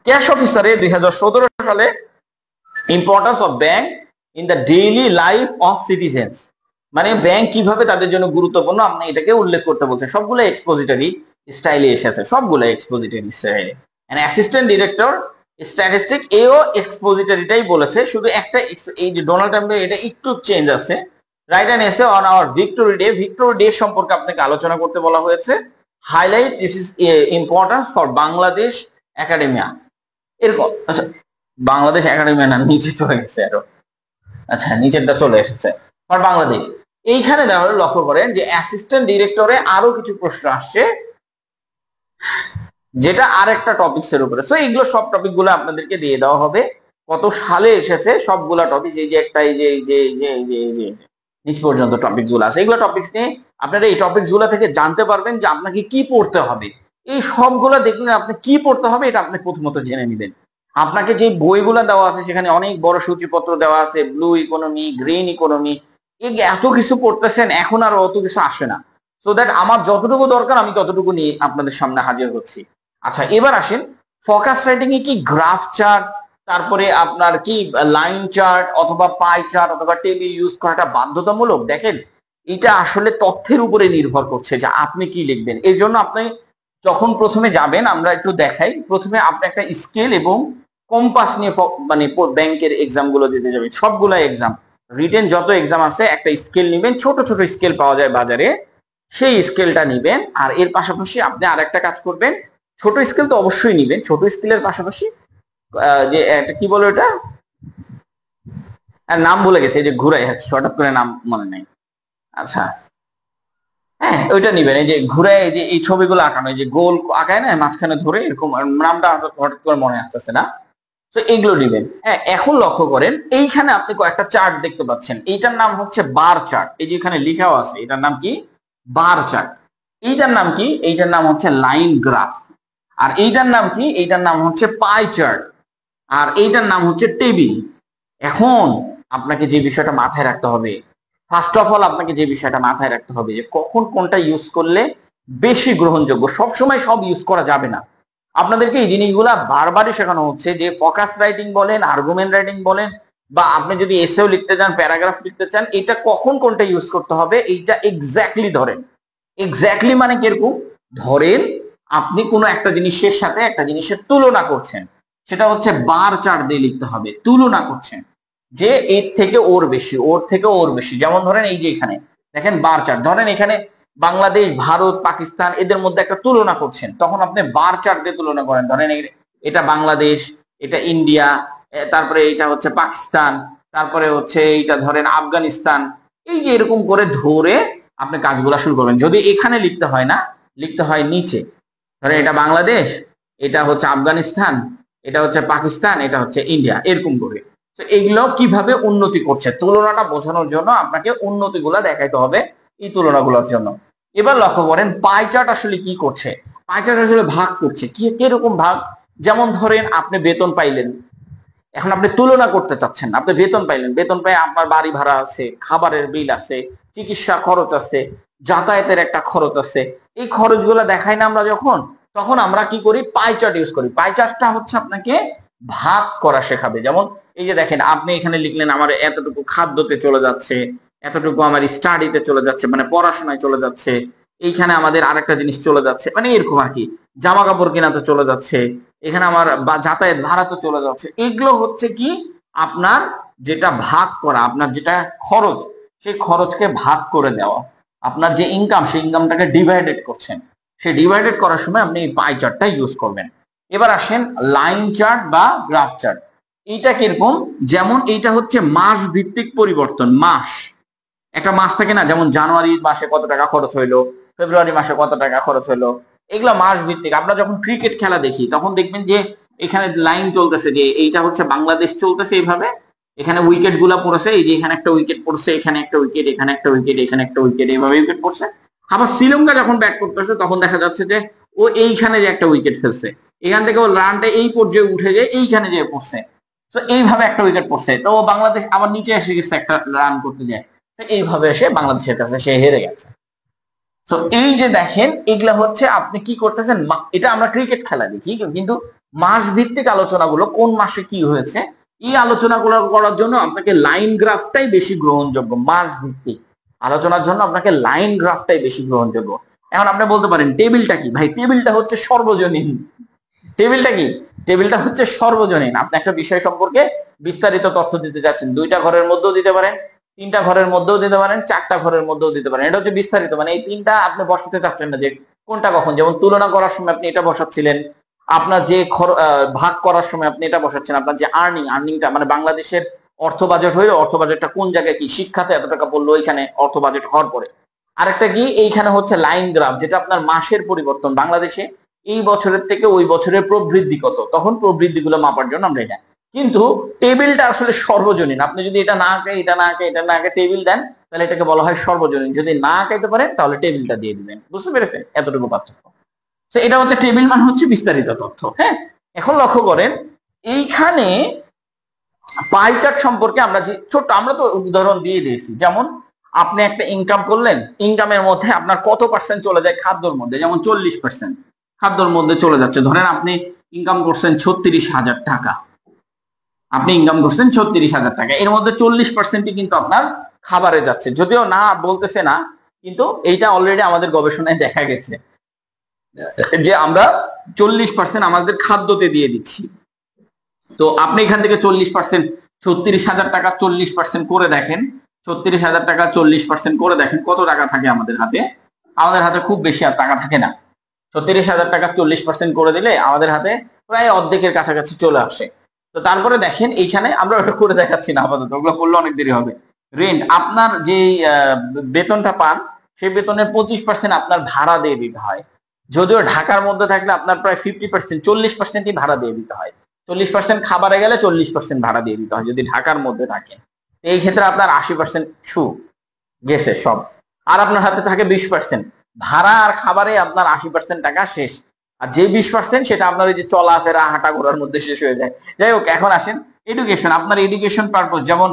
ক্যাশ অফিসারে 2017 সালে importance of bank in the daily life of citizens, মানে ব্যাংক কিভাবে তাদের জন্য গুরুত্বপূর্ণ আপনি এটাকে উল্লেখ করতে বলছেন। সবগুলো এক্সপোজিটরি স্টাইলে এসেছে, সবগুলো এক্সপোজিটরি স্টাইলে। অ্যাসিস্ট্যান্ট ডিরেক্টর স্ট্যাটিস্টিক এও এক্সপোজিটরিটাই বলেছে, শুধু একটা এই যে ডোনাল্ড ট্রাম্পের এটা একটু চেঞ্জ আছে। Write an essay on our victory day, victory day সম্পর্কে আপনাকে আলোচনা করতে বলা হয়েছে। Highlight it is importance for Bangladesh academia, এরকম। আচ্ছা বাংলাদেশ একাডেমিয়া না, নিচে চলে গেছে আরো, আচ্ছা নিচেরটা চলে এসেছে ফর বাংলাদেশ। এইখানে তাহলে লক্ষ্য করেন যে অ্যাসিস্ট্যান্ট ডিরেক্টরে আরো কিছু প্রশ্ন আসছে, যেটা আরেকটা টপিকস এর উপরে। সো এইগুলো সব টপিক গুলো আপনাদেরকে দিয়ে দেওয়া হবে, কত সালে এসেছে সবগুলা টপিক। এই যে একটা এই যে এই যে এই যে এই যে এই যে নিচ পর্যন্ত টপিক গুলো আছে, এগুলো টপিকস নিয়ে আপনারা এই টপিকস গুলো থেকে জানতে পারবেন যে আপনাকে কি পড়তে হবে। এই সবগুলো দেখলে আপনি কি পড়তে হবে এটা আপনি প্রথমত জেনে নেবেন। আপনাকে যে বইগুলো দেওয়া আছে সেখানে অনেক বড় সূচিপত্র দেওয়া আছে, ব্লু ইকোনমি, গ্রিন ইকোনমি, এই এত কিছু পড়তেছেন, এখন আর অত কিছু আসে না। সো দ্যাট আমার যতটুকু দরকার আমি ততটুকু নিয়ে আপনাদের সামনে হাজির হচ্ছি। আচ্ছা এবার আসেন, ফোকাস রাইটিং এ কি গ্রাফ চার্ট, তারপরে আপনার কি লাইন চার্ট অথবা পাই চার্ট অথবা টেবিল ইউজ করাটা বাধ্যতামূলক? দেখেন এটা আসলে তথ্যের উপরে নির্ভর করছে যে আপনি কি লিখবেন। এই জন্য আপনি যখন প্রথমে যাবেন, আমরা একটু দেখাই, প্রথমে আপনি একটা স্কেল এবং কম্পাস নিয়ে মানে ব্যাংকের এক্সাম গুলো দিতে যাবেন, সবগুলো এক্সাম রিটেন যত এক্সাম আছে একটা স্কেল নিবেন, ছোট ছোট স্কেল পাওয়া যায় বাজারে, সেই স্কেলটা নিবেন। আর এর পাশাপাশি আপনি আর একটা কাজ করবেন, ছোট স্কেল তো অবশ্যই নিবেন, ছোট স্কেলের পাশাপাশি যে একটা কি বলো এটা, নাম ভুলে গেছে, যে ঘুরাই হঠাৎ করে নাম মনে নেই। আচ্ছা হ্যাঁ ওইটা নিবেন, এই যে ঘুরাই, এই যে এই ছবিগুলো আঁকানো, এই যে গোল আঁকায় না মাঝখানে ধরে, এরকম নামটা হঠাৎ করে মনে আসতেছে না। তো এগুলো নিবেন। হ্যাঁ এখন লক্ষ্য করেন এইখানে আপনি কয়েকটা চার্ট দেখতে পাচ্ছেন, এইটার নাম হচ্ছে বার চার্ট, এই যে এখানে লেখাও আছে, এটার নাম কি? Bar chart. এইটার নাম কি? এইটার নাম হচ্ছে লাইন গ্রাফ। আর এইটার নাম কি? এইটার নাম হচ্ছে পাই চার্ট। আর এইটার নাম হচ্ছে টেবিল। এখন আপনাকে যে বিষয়টা মাথায় রাখতে হবে, ফার্স্ট অফ অল আপনাকে যে বিষয়টা মাথায় রাখতে হবে যে কখন কোনটা ইউজ করলে বেশি গ্রহণযোগ্য। সবসময় সব ইউজ করা যাবে না। আপনাদেরকে এই জিনিসগুলা বারবারই শেখানো হচ্ছে যে ফোকাস রাইটিং বলেন, আর্গুমেন্ট রাইটিং বলেন, বা আপনি যদি এসেও লিখতে চান, প্যারাগ্রাফ লিখতে চান, এটা কখন কোনটা ইউজ করতে হবে এইটা এক্স্যাক্টলি ধরেন। এক্স্যাক্টলি মানে কিরকম? ধরেন আপনি কোনো একটা জিনিসের সাথে একটা জিনিসের তুলনা করছেন, সেটা হচ্ছে বার চার্ট দিয়ে লিখতে হবে। তুলনা করছেন যে এর থেকে ওর বেশি, ওর থেকে ওর বেশি। যেমন ধরেন এই যে এখানে দেখেন বার চার্ট, ধরেন এখানে বাংলাদেশ, ভারত, পাকিস্তান এদের মধ্যে একটা তুলনা করছেন, তখন আপনি বার চার্ট দিয়ে তুলনা করেন। ধরেন এটা বাংলাদেশ, এটা ইন্ডিয়া, তারপরে এটা হচ্ছে পাকিস্তান, তারপরে হচ্ছে এইটা ধরেন আফগানিস্তান, এই যে এরকম করে ধরে আপনি কাজগুলা শুরু করবেন। যদি এখানে লিখতে হয় না, লিখতে হয় নিচে, ধরেন এটা বাংলাদেশ, এটা হচ্ছে আফগানিস্তান, এটা হচ্ছে পাকিস্তান, এটা হচ্ছে ইন্ডিয়া, এরকম করে। তো এগুলো কিভাবে উন্নতি করছে তুলনাটা বোঝানোর জন্য আপনাকে উন্নতিগুলা দেখাইতে হবে এই তুলনাগুলোর জন্য। এবার লক্ষ্য করেন পাই চার্ট আসলে কি করছে। পাই চার্ট আসলে ভাগ করছে, কি কিরকম ভাগ? যেমন ধরেন আপনি বেতন পাইলেন, এখন আপনি তুলনা করতে চাচ্ছেন, আপনি বেতন পাইলেন, বেতন পাই আপনার বাড়ি ভাড়া আছে, খাবারের বিল আছে, চিকিৎসা খরচ আছে, যাতায়াতের একটা খরচ আছে, এই খরচগুলো দেখাই না আমরা যখন, তখন আমরা কি করি? পাই চার্ট ইউজ করি। পাই চার্টটা হচ্ছে আপনাকে ভাগ করা শেখাবে। যেমন এই যে দেখেন আপনি এখানে লিখলেন আমার এতটুকু খাদ্যতে চলে যাচ্ছে, এতটুকু আমার স্টাডিতে চলে যাচ্ছে, মানে পড়াশোনায় চলে যাচ্ছে, এইখানে আমাদের আরেকটা জিনিস চলে যাচ্ছে, মানে এরকম আর কি, জামা কাপড় কেনাতে চলে যাচ্ছে, এখানে আমার যাতায়াত ভাড়া তো চলে যাচ্ছে। এগুলো হচ্ছে কি আপনার যেটা ভাগ করা, আপনার যেটা খরচ, সেই খরচকে ভাগ করে দেওয়া। আপনার যে ইনকাম, সেই ইনকামটাকে ডিভাইডেড করছেন, সেই ডিভাইডেড করার সময় আপনি এই পাই চার্টটা ইউজ করবেন। এবার আসেন লাইন চার্ট বা গ্রাফ চার্ট। এইটা কিরকম? যেমন এইটা হচ্ছে মাস ভিত্তিক পরিবর্তন। মাস, একটা মাস থাকে না, যেমন জানুয়ারি মাসে কত টাকা খরচ হইলো, ফেব্রুয়ারি মাসে কত টাকা খরচ হইলো, এগুলো মাস ভিত্তিক। আমরা যখন ক্রিকেট খেলা দেখি তখন দেখবেন যে এখানে লাইন চলতেছে, যে এইটা হচ্ছে বাংলাদেশ চলতেছে এইভাবে, এখানে উইকেট গুলা পড়েছে, এই যে এখানে একটা উইকেট পড়ছে, এখানে একটা উইকেট, এখানে একটা উইকেট, এখানে একটা উইকেট, এইভাবে উইকেট পড়ছে। আবার শ্রীলঙ্কা যখন ব্যাট করতেছে তখন দেখা যাচ্ছে যে ও এইখানে যে একটা উইকেট ফেলছে, এখান থেকে ও রানটা এই পর্যায়ে উঠে যায় এইখানে যে পড়ছে, তো এইভাবে একটা উইকেট পড়ছে, তো বাংলাদেশ আবার নিচে এসে গেছে একটা রান করতে যায়, তো এইভাবে এসে বাংলাদেশের কাছে সে হেরে গেছে। তো এই যে দেখেন এগুলা হচ্ছে আপনি কি করতেছেন, এটা আমরা ক্রিকেট খেলা দেখি, কিন্তু মাস ভিত্তিক আলোচনাগুলো কোন মাসে কি হয়েছে এই আলোচনাগুলো করার জন্য আপনাকে লাইন গ্রাফটাই বেশি গ্রহণযোগ্য। মাস ভিত্তিক আলোচনার জন্য আপনাকে লাইন গ্রাফটাই বেশি গ্রহণযোগ্য। এখন আপনি বলতে পারেন টেবিলটা কি? ভাই টেবিলটা হচ্ছে সর্বজনীন। টেবিলটা কি? টেবিলটা হচ্ছে সর্বজনীন। আপনি একটা বিষয় সম্পর্কে বিস্তারিত তথ্য দিতে যাচ্ছেন, 2টা ঘরের মধ্যেও দিতে পারেন, 3টা ঘরের মধ্যেও দিতে পারেন, 4টা ঘরের মধ্যেও দিতে পারেন। এটা হচ্ছে বিস্তারিত, মানে এই 3টা আপনি বসাতে চাচ্ছেন না যে কোনটা কখন। যেমন তুলনা করার সময় আপনি এটা বসাচ্ছিলেন, আপনার যে ভাগ করার সময় আপনি এটা বসাচ্ছেন, আপনার যে আর্নিংটা মানে বাংলাদেশের অর্থ বাজেট হইলো, অর্থ বাজেটটা কোন জায়গায় কি শিক্ষাতে এত টাকা পড়লো ওইখানে অর্থ বাজেট হওয়ার পরে। আরেকটা কি, এইখানে হচ্ছে লাইন গ্রাফ, যেটা আপনার মাসের পরিবর্তন, বাংলাদেশে এই বছরের থেকে ওই বছরের প্রবৃদ্ধি কত, তখন প্রবৃদ্ধি গুলো মাপার জন্য আমরা এটা। কিন্তু টেবিলটা আসলে সর্বজনীন। আপনি যদি এটা না আঁকে, এটা না আঁকে, এটা না আঁকে টেবিল দেন, তাহলে এটাকে বলা হয় সর্বজনীন। যদি না আঁকাইতে পারেন তাহলে টেবিলটা দিয়ে দিবেন। বুঝতে পেরেছেন? এতটুকু পার্থক্য। তো এটা হচ্ছে টেবিল, মানে হচ্ছে বিস্তারিত তথ্য। হ্যাঁ, এখন লক্ষ্য করেন এইখানে পাই চার্ট সম্পর্কে আমরা যে ছোট্ট, আমরা তো উদাহরণ দিয়ে দিয়েছি। যেমন আপনি একটা ইনকাম করলেন, ইনকামের মধ্যে আপনার কত পার্সেন্ট চলে যায় খাদ্যর মধ্যে, যেমন 40% খাদ্যর মধ্যে চলে যাচ্ছে। ধরেন আপনি ইনকাম করছেন 36,000 টাকা, আপনি ইনকাম করছেন 36,000 টাকা, এর মধ্যে 40%ই কিন্তু আপনার খাবারে যাচ্ছে। যদিও না বলতেছে না, কিন্তু এইটা অলরেডি আমাদের গবেষণায় দেখা গেছে যে আমরা 40% আমাদের খাদ্যতে দিয়ে দিচ্ছি। তো আপনি এখান থেকে 40%, 36,000 টাকা 40% করে দেখেন, 36,000 টাকা 40% করে দেখেন কত টাকা থাকে আমাদের হাতে। আমাদের হাতে খুব বেশি আর টাকা থাকে না। 36,000 টাকা 40% করে দিলে আমাদের হাতে প্রায় অর্ধেকের কাছাকাছি চলে আসে। তো তারপরে দেখেন এইখানে আমরা ওটা করে দেখাচ্ছি না আপাতত, ওগুলো করলে অনেক দেরি হবে। রেন্ট, আপনার যে বেতনটা পান সেই বেতনের 25% আপনার ভাড়া দিয়ে দিতে হয়। যদিও ঢাকার মধ্যে থাকলে আপনার প্রায় 50%, 40%ই ভাড়া দিয়ে দিতে হয়। 40% খাবারে গেলে 40% ভাড়া দিয়ে দিতে হয় যদি ঢাকার মধ্যে থাকে। এই ক্ষেত্রে আপনার 80% ছু গেছে সব, আর আপনার হাতে থাকে 20%। ভাড়া আর খাবারে আপনার 80% টাকা শেষ, আর যে 20% সেটা আপনার ওই যে চলাফেরা হাঁটা ঘোরার মধ্যে শেষ হয়ে যায়। যাই হোক, এখন আসেন এডুকেশন। আপনার এডুকেশন পারপোজ, যেমন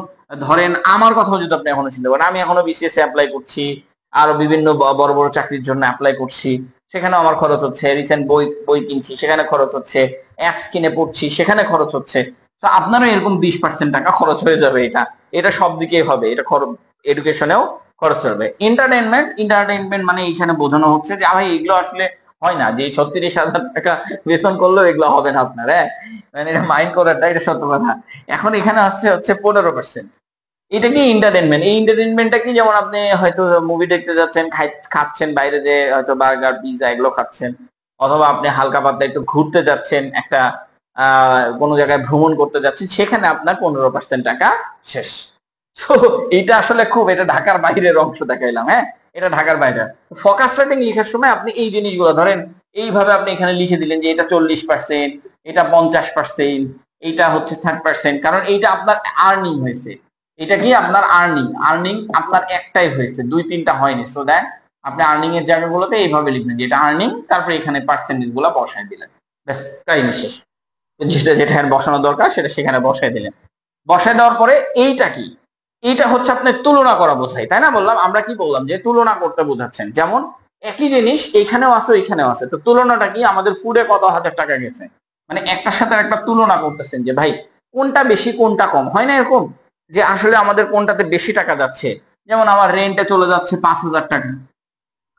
ধরেন আমার কথাও যদি আপনি এখনো চিন্তা করেন, আমি এখনো বিসিএস অ্যাপ্লাই করছি, আরো বিভিন্ন বড় বড় চাকরির জন্য অ্যাপ্লাই করছি, সেখানে আমার খরচ হচ্ছে। রিসেন্ট বই বই কিনছি, সেখানে খরচ হচ্ছে। অ্যাপস কিনে পড়ছি, সেখানে খরচ হচ্ছে। তো আপনারও এরকম 20% টাকা খরচ হয়ে যাবে। এটা এটা সব দিকেই হবে, এটা এডুকেশনেও খরচ হবে। এন্টারটেনমেন্ট মানে এইখানে বোঝানো হচ্ছে যে ভাই এগুলো আসলে হয় না, যে 36,000 টাকা বেতন করলেও এগুলো হবে না আপনার। হ্যাঁ, মানে এটা মাইন্ড করাটা এটা সত্য কথা। এখন এখানে হচ্ছে 15%। এটা কি এন্টারটেনমেন্ট? এই এন্টারটেনমেন্টটা কি, যেমন আপনি হয়তো মুভি দেখতে যাচ্ছেন, খাচ্ছেন বাইরে, যে হয়তো বার্গার পিৎজা এগুলো খাচ্ছেন, অথবা আপনি হালকা পাতলা একটু ঘুরতে যাচ্ছেন, একটা কোনো জায়গায় ভ্রমণ করতে যাচ্ছেন, সেখানে আপনার 15% টাকা শেষ। তো এটা আসলে খুব, এটা ঢাকার বাইরের অংশ দেখাইলাম। হ্যাঁ, এটা ঢাকার বাইরে। ফোকাস রাইটিং লেখার সময় আপনি এই জিনিসগুলো ধরেন এইভাবে আপনি এখানে লিখে দিলেন যে এটা 40%, এটা 50%, এটা হচ্ছে 30%, কারণ এইটা আপনার আর্নিং হয়েছে। এটা কি আপনার আর্নিং আপনার একটাই হয়েছে, 2-3টা হয়নি। সো দ্যাট আপনি আর্নিং এর জায়গাগুলোতে এইভাবে লিখবেন যে এটা আর্নিং, তারপরে এখানে পার্সেন্টেজ গুলো বসায় দিলেন, ব্যাস কাহিনী শেষ। যেটা যেটা বসানো দরকার সেটা সেখানে বসায় দিলেন। বসায় দেওয়ার পরে এইটা কি, এইটা হচ্ছে আপনার তুলনা করা বোঝায়, তাই না? বললাম, আমরা কি বললাম যে তুলনা করতে বোঝাচ্ছেন। যেমন একই জিনিস এইখানেও আছে ওইখানেও আছে, তো তুলনাটা কি, আমাদের ফুডে কত হাজার টাকা গেছে, মানে একটার সাথে একটা তুলনা করতেছেন যে ভাই কোনটা বেশি কোনটা কম। হয় না এরকম যে আসলে আমাদের কোনটাতে বেশি টাকা যাচ্ছে? যেমন আমার রেন্টে চলে যাচ্ছে 5,000 টাকা,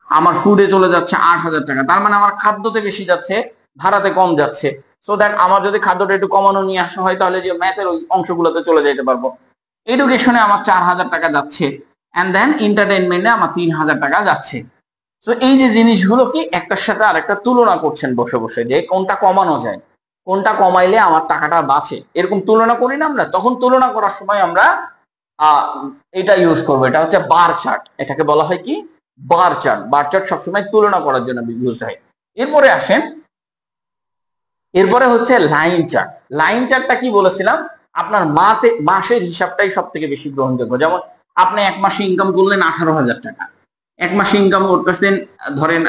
আমার ফুডে চলে যাচ্ছে 8,000 টাকা, তার মানে আমার খাদ্যতে বেশি যাচ্ছে, ভাড়াতে কম যাচ্ছে। সো দ্যাট আমার যদি খাদ্যটা একটু কমানো নিয়ে আসা হয়, তাহলে যে ম্যাথের ওই অংশগুলোতে চলে যেতে পারবো। এডুকেশনে আমার 4,000 টাকা যাচ্ছে, এন্ড দেন এন্টারটেনমেন্টে আমার 3,000 টাকা যাচ্ছে। তো এই যে জিনিসগুলো কি একটার সাথে আরেকটা তুলনা করছেন বসে বসে, যে কোনটা কমানো যায়, কোনটা কমাইলে আমার টাকাটা বাঁচে, এরকম তুলনা করি না আমরা? তখন তুলনা করার সময় আমরা আহ এটা ইউজ করবো, এটা হচ্ছে বার চার্ট। এটাকে বলা হয় কি, বার চার্ট। বার চার্ট সবসময় তুলনা করার জন্য ইউজ হয়। এরপরে আসেন, এরপরে হচ্ছে লাইন চার্ট। লাইন চার্টটা কি বলেছিলাম, আপনার মাসের হিসাবটাই সব থেকে বেশি গ্রহণযোগ্য। যেমন আপনি এক মাসে ইনকাম করলেন 18,000 টাকা, এক মাসে ইনকাম করতেছেন ধরেন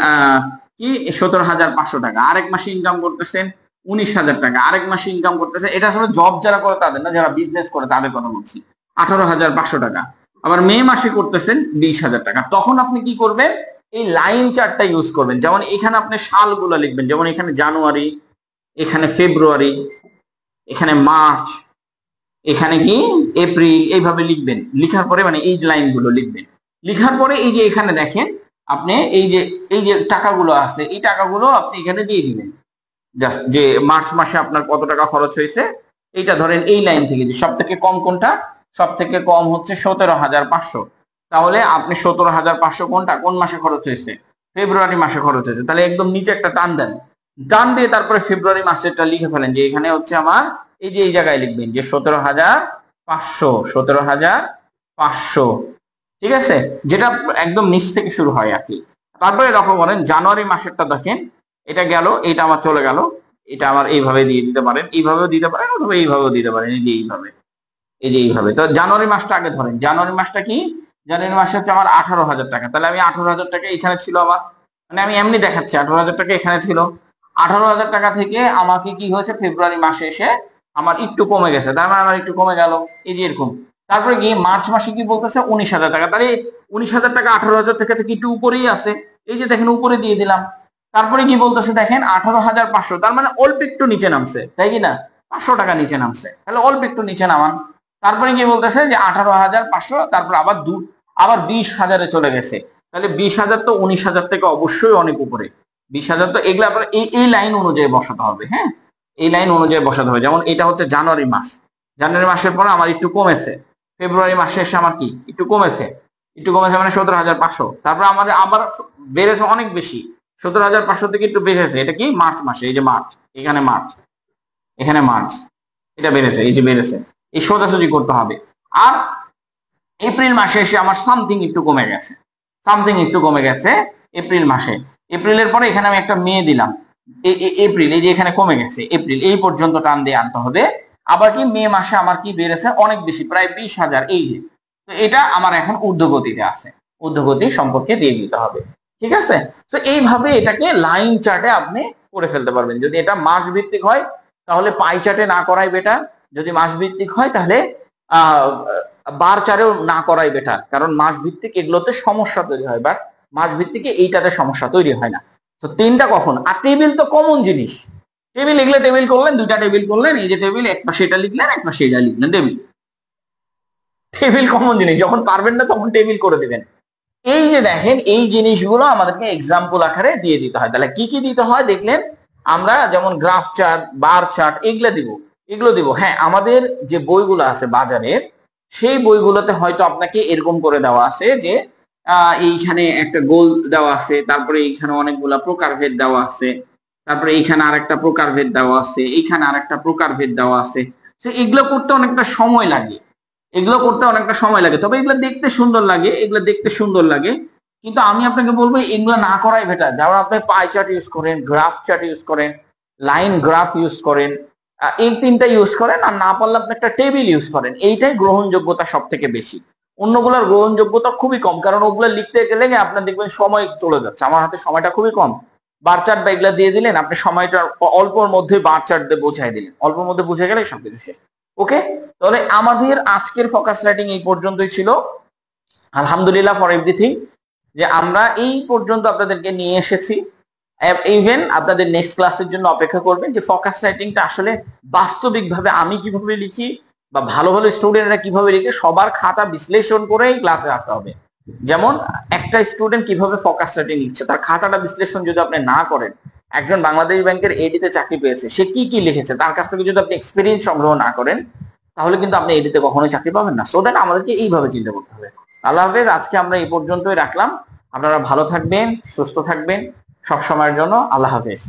কি 17,500 টাকা, আরেক মাসে ইনকাম করতেছেন 19,000 টাকা, আরেক মাসে ইনকাম করতেছেন, এটা আসলে জব যারা করে তাদের না, যারা বিজনেস করে তাদের কথা বলছি, 18,500 টাকা। আবার মে মাসে করতেছেন 20,000 টাকা। তখন আপনি কি করবেন, এই লাইন চার্টটা ইউজ করবেন। যেমন এখানে আপনি সালগুলো লিখবেন, যেমন এখানে জানুয়ারি, এখানে ফেব্রুয়ারি, এখানে মার্চ, এখানে কি এপ্রিল, এইভাবে লিখবেন। লিখার পরে মানে এই লাইনগুলো লিখবেন। লিখার পরে এই যে এখানে দেখেন আপনি এই যে টাকাগুলো আছে, এই টাকাগুলো আপনি এখানে দিয়ে দিবেন। জাস্ট যে মার্চ মাসে আপনার কত টাকা খরচ হয়েছে এইটা ধরেন এই লাইন থেকে, যে সব থেকে কম কোনটা, সব থেকে কম হচ্ছে 17,500। তাহলে আপনি 17,500 কোনটা, কোন মাসে খরচ হয়েছে, ফেব্রুয়ারি মাসে খরচ হয়েছে, তাহলে একদম নিচে একটা টান দেন, টান দিয়ে তারপরে ফেব্রুয়ারি মাসেরটা লিখে ফেলেন, যে এখানে হচ্ছে আমার এই যে এই জায়গায় লিখবেন যে 17,500, 17,500, ঠিক আছে, যেটা একদম নিচ থেকে শুরু হয় আর কি। তারপরে লক্ষ্য করেন জানুয়ারি মাসেরটা দেখেন, এটা গেল, এটা আমার চলে গেল, এটা আমার এইভাবে দিয়ে দিতে পারেন, এইভাবেও দিতে পারেন অথবা এইভাবেও দিতে পারেন, এই যে এইভাবে, এই যে এইভাবে। তো জানুয়ারি মাসটা আগে ধরেন, জানুয়ারি মাসটা কি, জানুয়ারি মাসে হচ্ছে আমার 18,000 টাকা, তাহলে আমি 18,000 টাকা এখানে ছিল আমার, মানে আমি এমনি দেখাচ্ছি 18,000 টাকা এখানে ছিল। 18,000 টাকা থেকে আমাকে কি হয়েছে, ফেব্রুয়ারি মাসে এসে আমার একটু কমে গেছে, তার মানে আমার একটু কমে গেল, এই যে এরকম। তারপরে গিয়ে মার্চ মাসে কি বলতেছে 19,000 টাকা, তাহলে 19,000 টাকা 18,000 টাকা থেকে একটু উপরেই আছে, এই যে দেখেন উপরে দিয়ে দিলাম। তারপরে কি বলতেছে দেখেন 18,500, তার মানে অল্প একটু নিচে নামছে, তাই কি না, 500 টাকা নিচে নামছে, তাহলে অল্প একটু নিচে নামান। তারপরে কি বলতেছে যে 18,500, তারপর আবার 20,000-এ চলে গেছে, তাহলে 20,000 তো 19,000 থেকে অবশ্যই অনেক উপরে। 20,000 তো এগুলো আপনার এই লাইন অনুযায়ী বসাতে হবে, হ্যাঁ, এই লাইন অনুযায়ী বসাতে হবে। যেমন এটা হচ্ছে জানুয়ারি মাস, জানুয়ারি মাসের পরে আমার একটু কমেছে, ফেব্রুয়ারি মাসে এসে আমার কি একটু কমেছে, একটু কমেছে মানে 17,500, তারপর আমাদের আবার বেড়েছে অনেক বেশি, 17,500 থেকে একটু বেড়েছে, এটা কি মার্চ মাসে, এই যে মার্চ, এখানে মার্চ, এখানে মার্চ, এটা বেড়েছে, এই যে বেড়েছে, এই সোজাসুজি করতে হবে। আর এপ্রিল মাসে এসে আমার সামথিং একটু কমে গেছে, সামথিং একটু কমে গেছে এপ্রিল মাসে। এপ্রিলের পরে এখানে আমি একটা মে দিলাম, এপ্রিল, এই যে এখানে কমে গেছে, এপ্রিল এই পর্যন্ত টান দিয়ে আনতে হবে। আবার কি মে মাসে আমার কি বেড়েছে অনেক বেশি, প্রায় 20,000, এই যে, তো এটা আমার এখন ঊর্ধ্বগতিতে আছে, ঊর্ধ্বগতি সম্পর্কে দিয়ে দিতে হবে, ঠিক আছে। তো এইভাবে এটাকে লাইন চার্টে আপনি করে ফেলতে পারবেন। যদি এটা মাস ভিত্তিক হয় তাহলে পাই চার্টে না করাই বেটার, যদি মাস ভিত্তিক হয় তাহলে আহ বার চারেও না করাই বেটার, কারণ মাস ভিত্তিক এগুলোতে সমস্যা তৈরি হয়, বাট মাস ভিত্তিকে এইটাতে সমস্যা তৈরি হয় না। তো তিনটা কখন, আর টেবিল তো কমন জিনিস, টেবিল এগুলো টেবিল করলেন, দুইটা টেবিল করলেন, এই যে টেবিল, এক পাশে এটা লিখলেন, এক পাশে এটা লিখলেন, টেবিল, টেবিল কমন জিনিস, যখন পারবেন না তখন টেবিল করে দিবেন। এই যে দেখেন এই জিনিসগুলো আমাদেরকে এক্সাম্পল আকারে দিয়ে দিতে হয়। তাহলে কি কি দিতে হয় দেখলেন, আমরা যেমন গ্রাফ চার্ট, বার চার্ট, এগুলো দিব। হ্যাঁ, আমাদের যে বইগুলো আছে বাজারের, সেই বইগুলোতে হয়তো আপনাকে এরকম করে দেওয়া আছে যে এইখানে একটা গোল দেওয়া আছে, তারপরে এইখানে অনেকগুলা প্রকারভেদ দেওয়া আছে, তারপরে এইখানে আরেকটা প্রকারভেদ দেওয়া আছে, এইখানে আরেকটা প্রকারভেদ দেওয়া আছে। তো এগুলো করতে অনেকটা সময় লাগে, এগুলো করতে অনেকটা সময় লাগে, তবে এগুলো দেখতে সুন্দর লাগে, এগুলো দেখতে সুন্দর লাগে। কিন্তু আমি আপনাকে বলবো এগুলো না করাই বেটার। যেমন আপনি পাই চার্ট ইউজ করেন, গ্রাফ চার্ট ইউজ করেন, লাইন গ্রাফ ইউজ করেন, এই তিনটা ইউজ করেন, আর না পারলে আপনি একটা টেবিল ইউজ করেন, এইটাই গ্রহণযোগ্যতা সব থেকে বেশি। অন্যগুলোর গ্রহণযোগ্যতা খুবই কম, কারণ ওগুলো লিখতে গেলে আপনার দেখবেন সময় চলে যাচ্ছে, আমার হাতে সময়টা খুবই কম। বার চার্ট বা এগুলা দিয়ে দিলেন, আপনি সময়টা অল্পর মধ্যে বার চার্ট দিয়ে বোঝাই দিলেন, অল্পর মধ্যে বুঝে গেলে সবকিছু শেষ। ওকে, তাহলে আমাদের আজকের ফোকাস রাইটিং এই পর্যন্তই ছিল। আলহামদুলিল্লাহ ফর এভরিথিং, যে আমরা এই পর্যন্ত আপনাদেরকে নিয়ে এসেছি। ইভেন আপনাদের নেক্সট ক্লাসের জন্য অপেক্ষা করবেন, যে ফোকাস রাইটিংটা আসলে বাস্তবিকভাবে আমি কিভাবে লিখি বা ভালো ভালো স্টুডেন্টরা কিভাবে লিখে, সবার খাতা বিশ্লেষণ করেই ক্লাসে আসতে হবে। যেমন একটা স্টুডেন্ট কিভাবে ফোকাস রাইটিং লিখছে, তার খাতাটা বিশ্লেষণ যদি আপনি না করেন, একজন বাংলাদেশ ব্যাংকের এডিতে চাকরি পেয়েছে, সে কি কি লিখেছে, তার কাছ থেকে যদি আপনি এক্সপিরিয়েন্স সংগ্রহ না করেন, তাহলে কিন্তু আপনি এডিতে কখনোই চাকরি পাবেন না। সো দ্যাট আমাদেরকে এইভাবে চিন্তা করতে হবে। আল্লাহ হাফেজ, আজকে আমরা এই পর্যন্তই রাখলাম। আপনারা ভালো থাকবেন, সুস্থ থাকবেন সব সময়ের জন্য। আল্লাহ হাফেজ।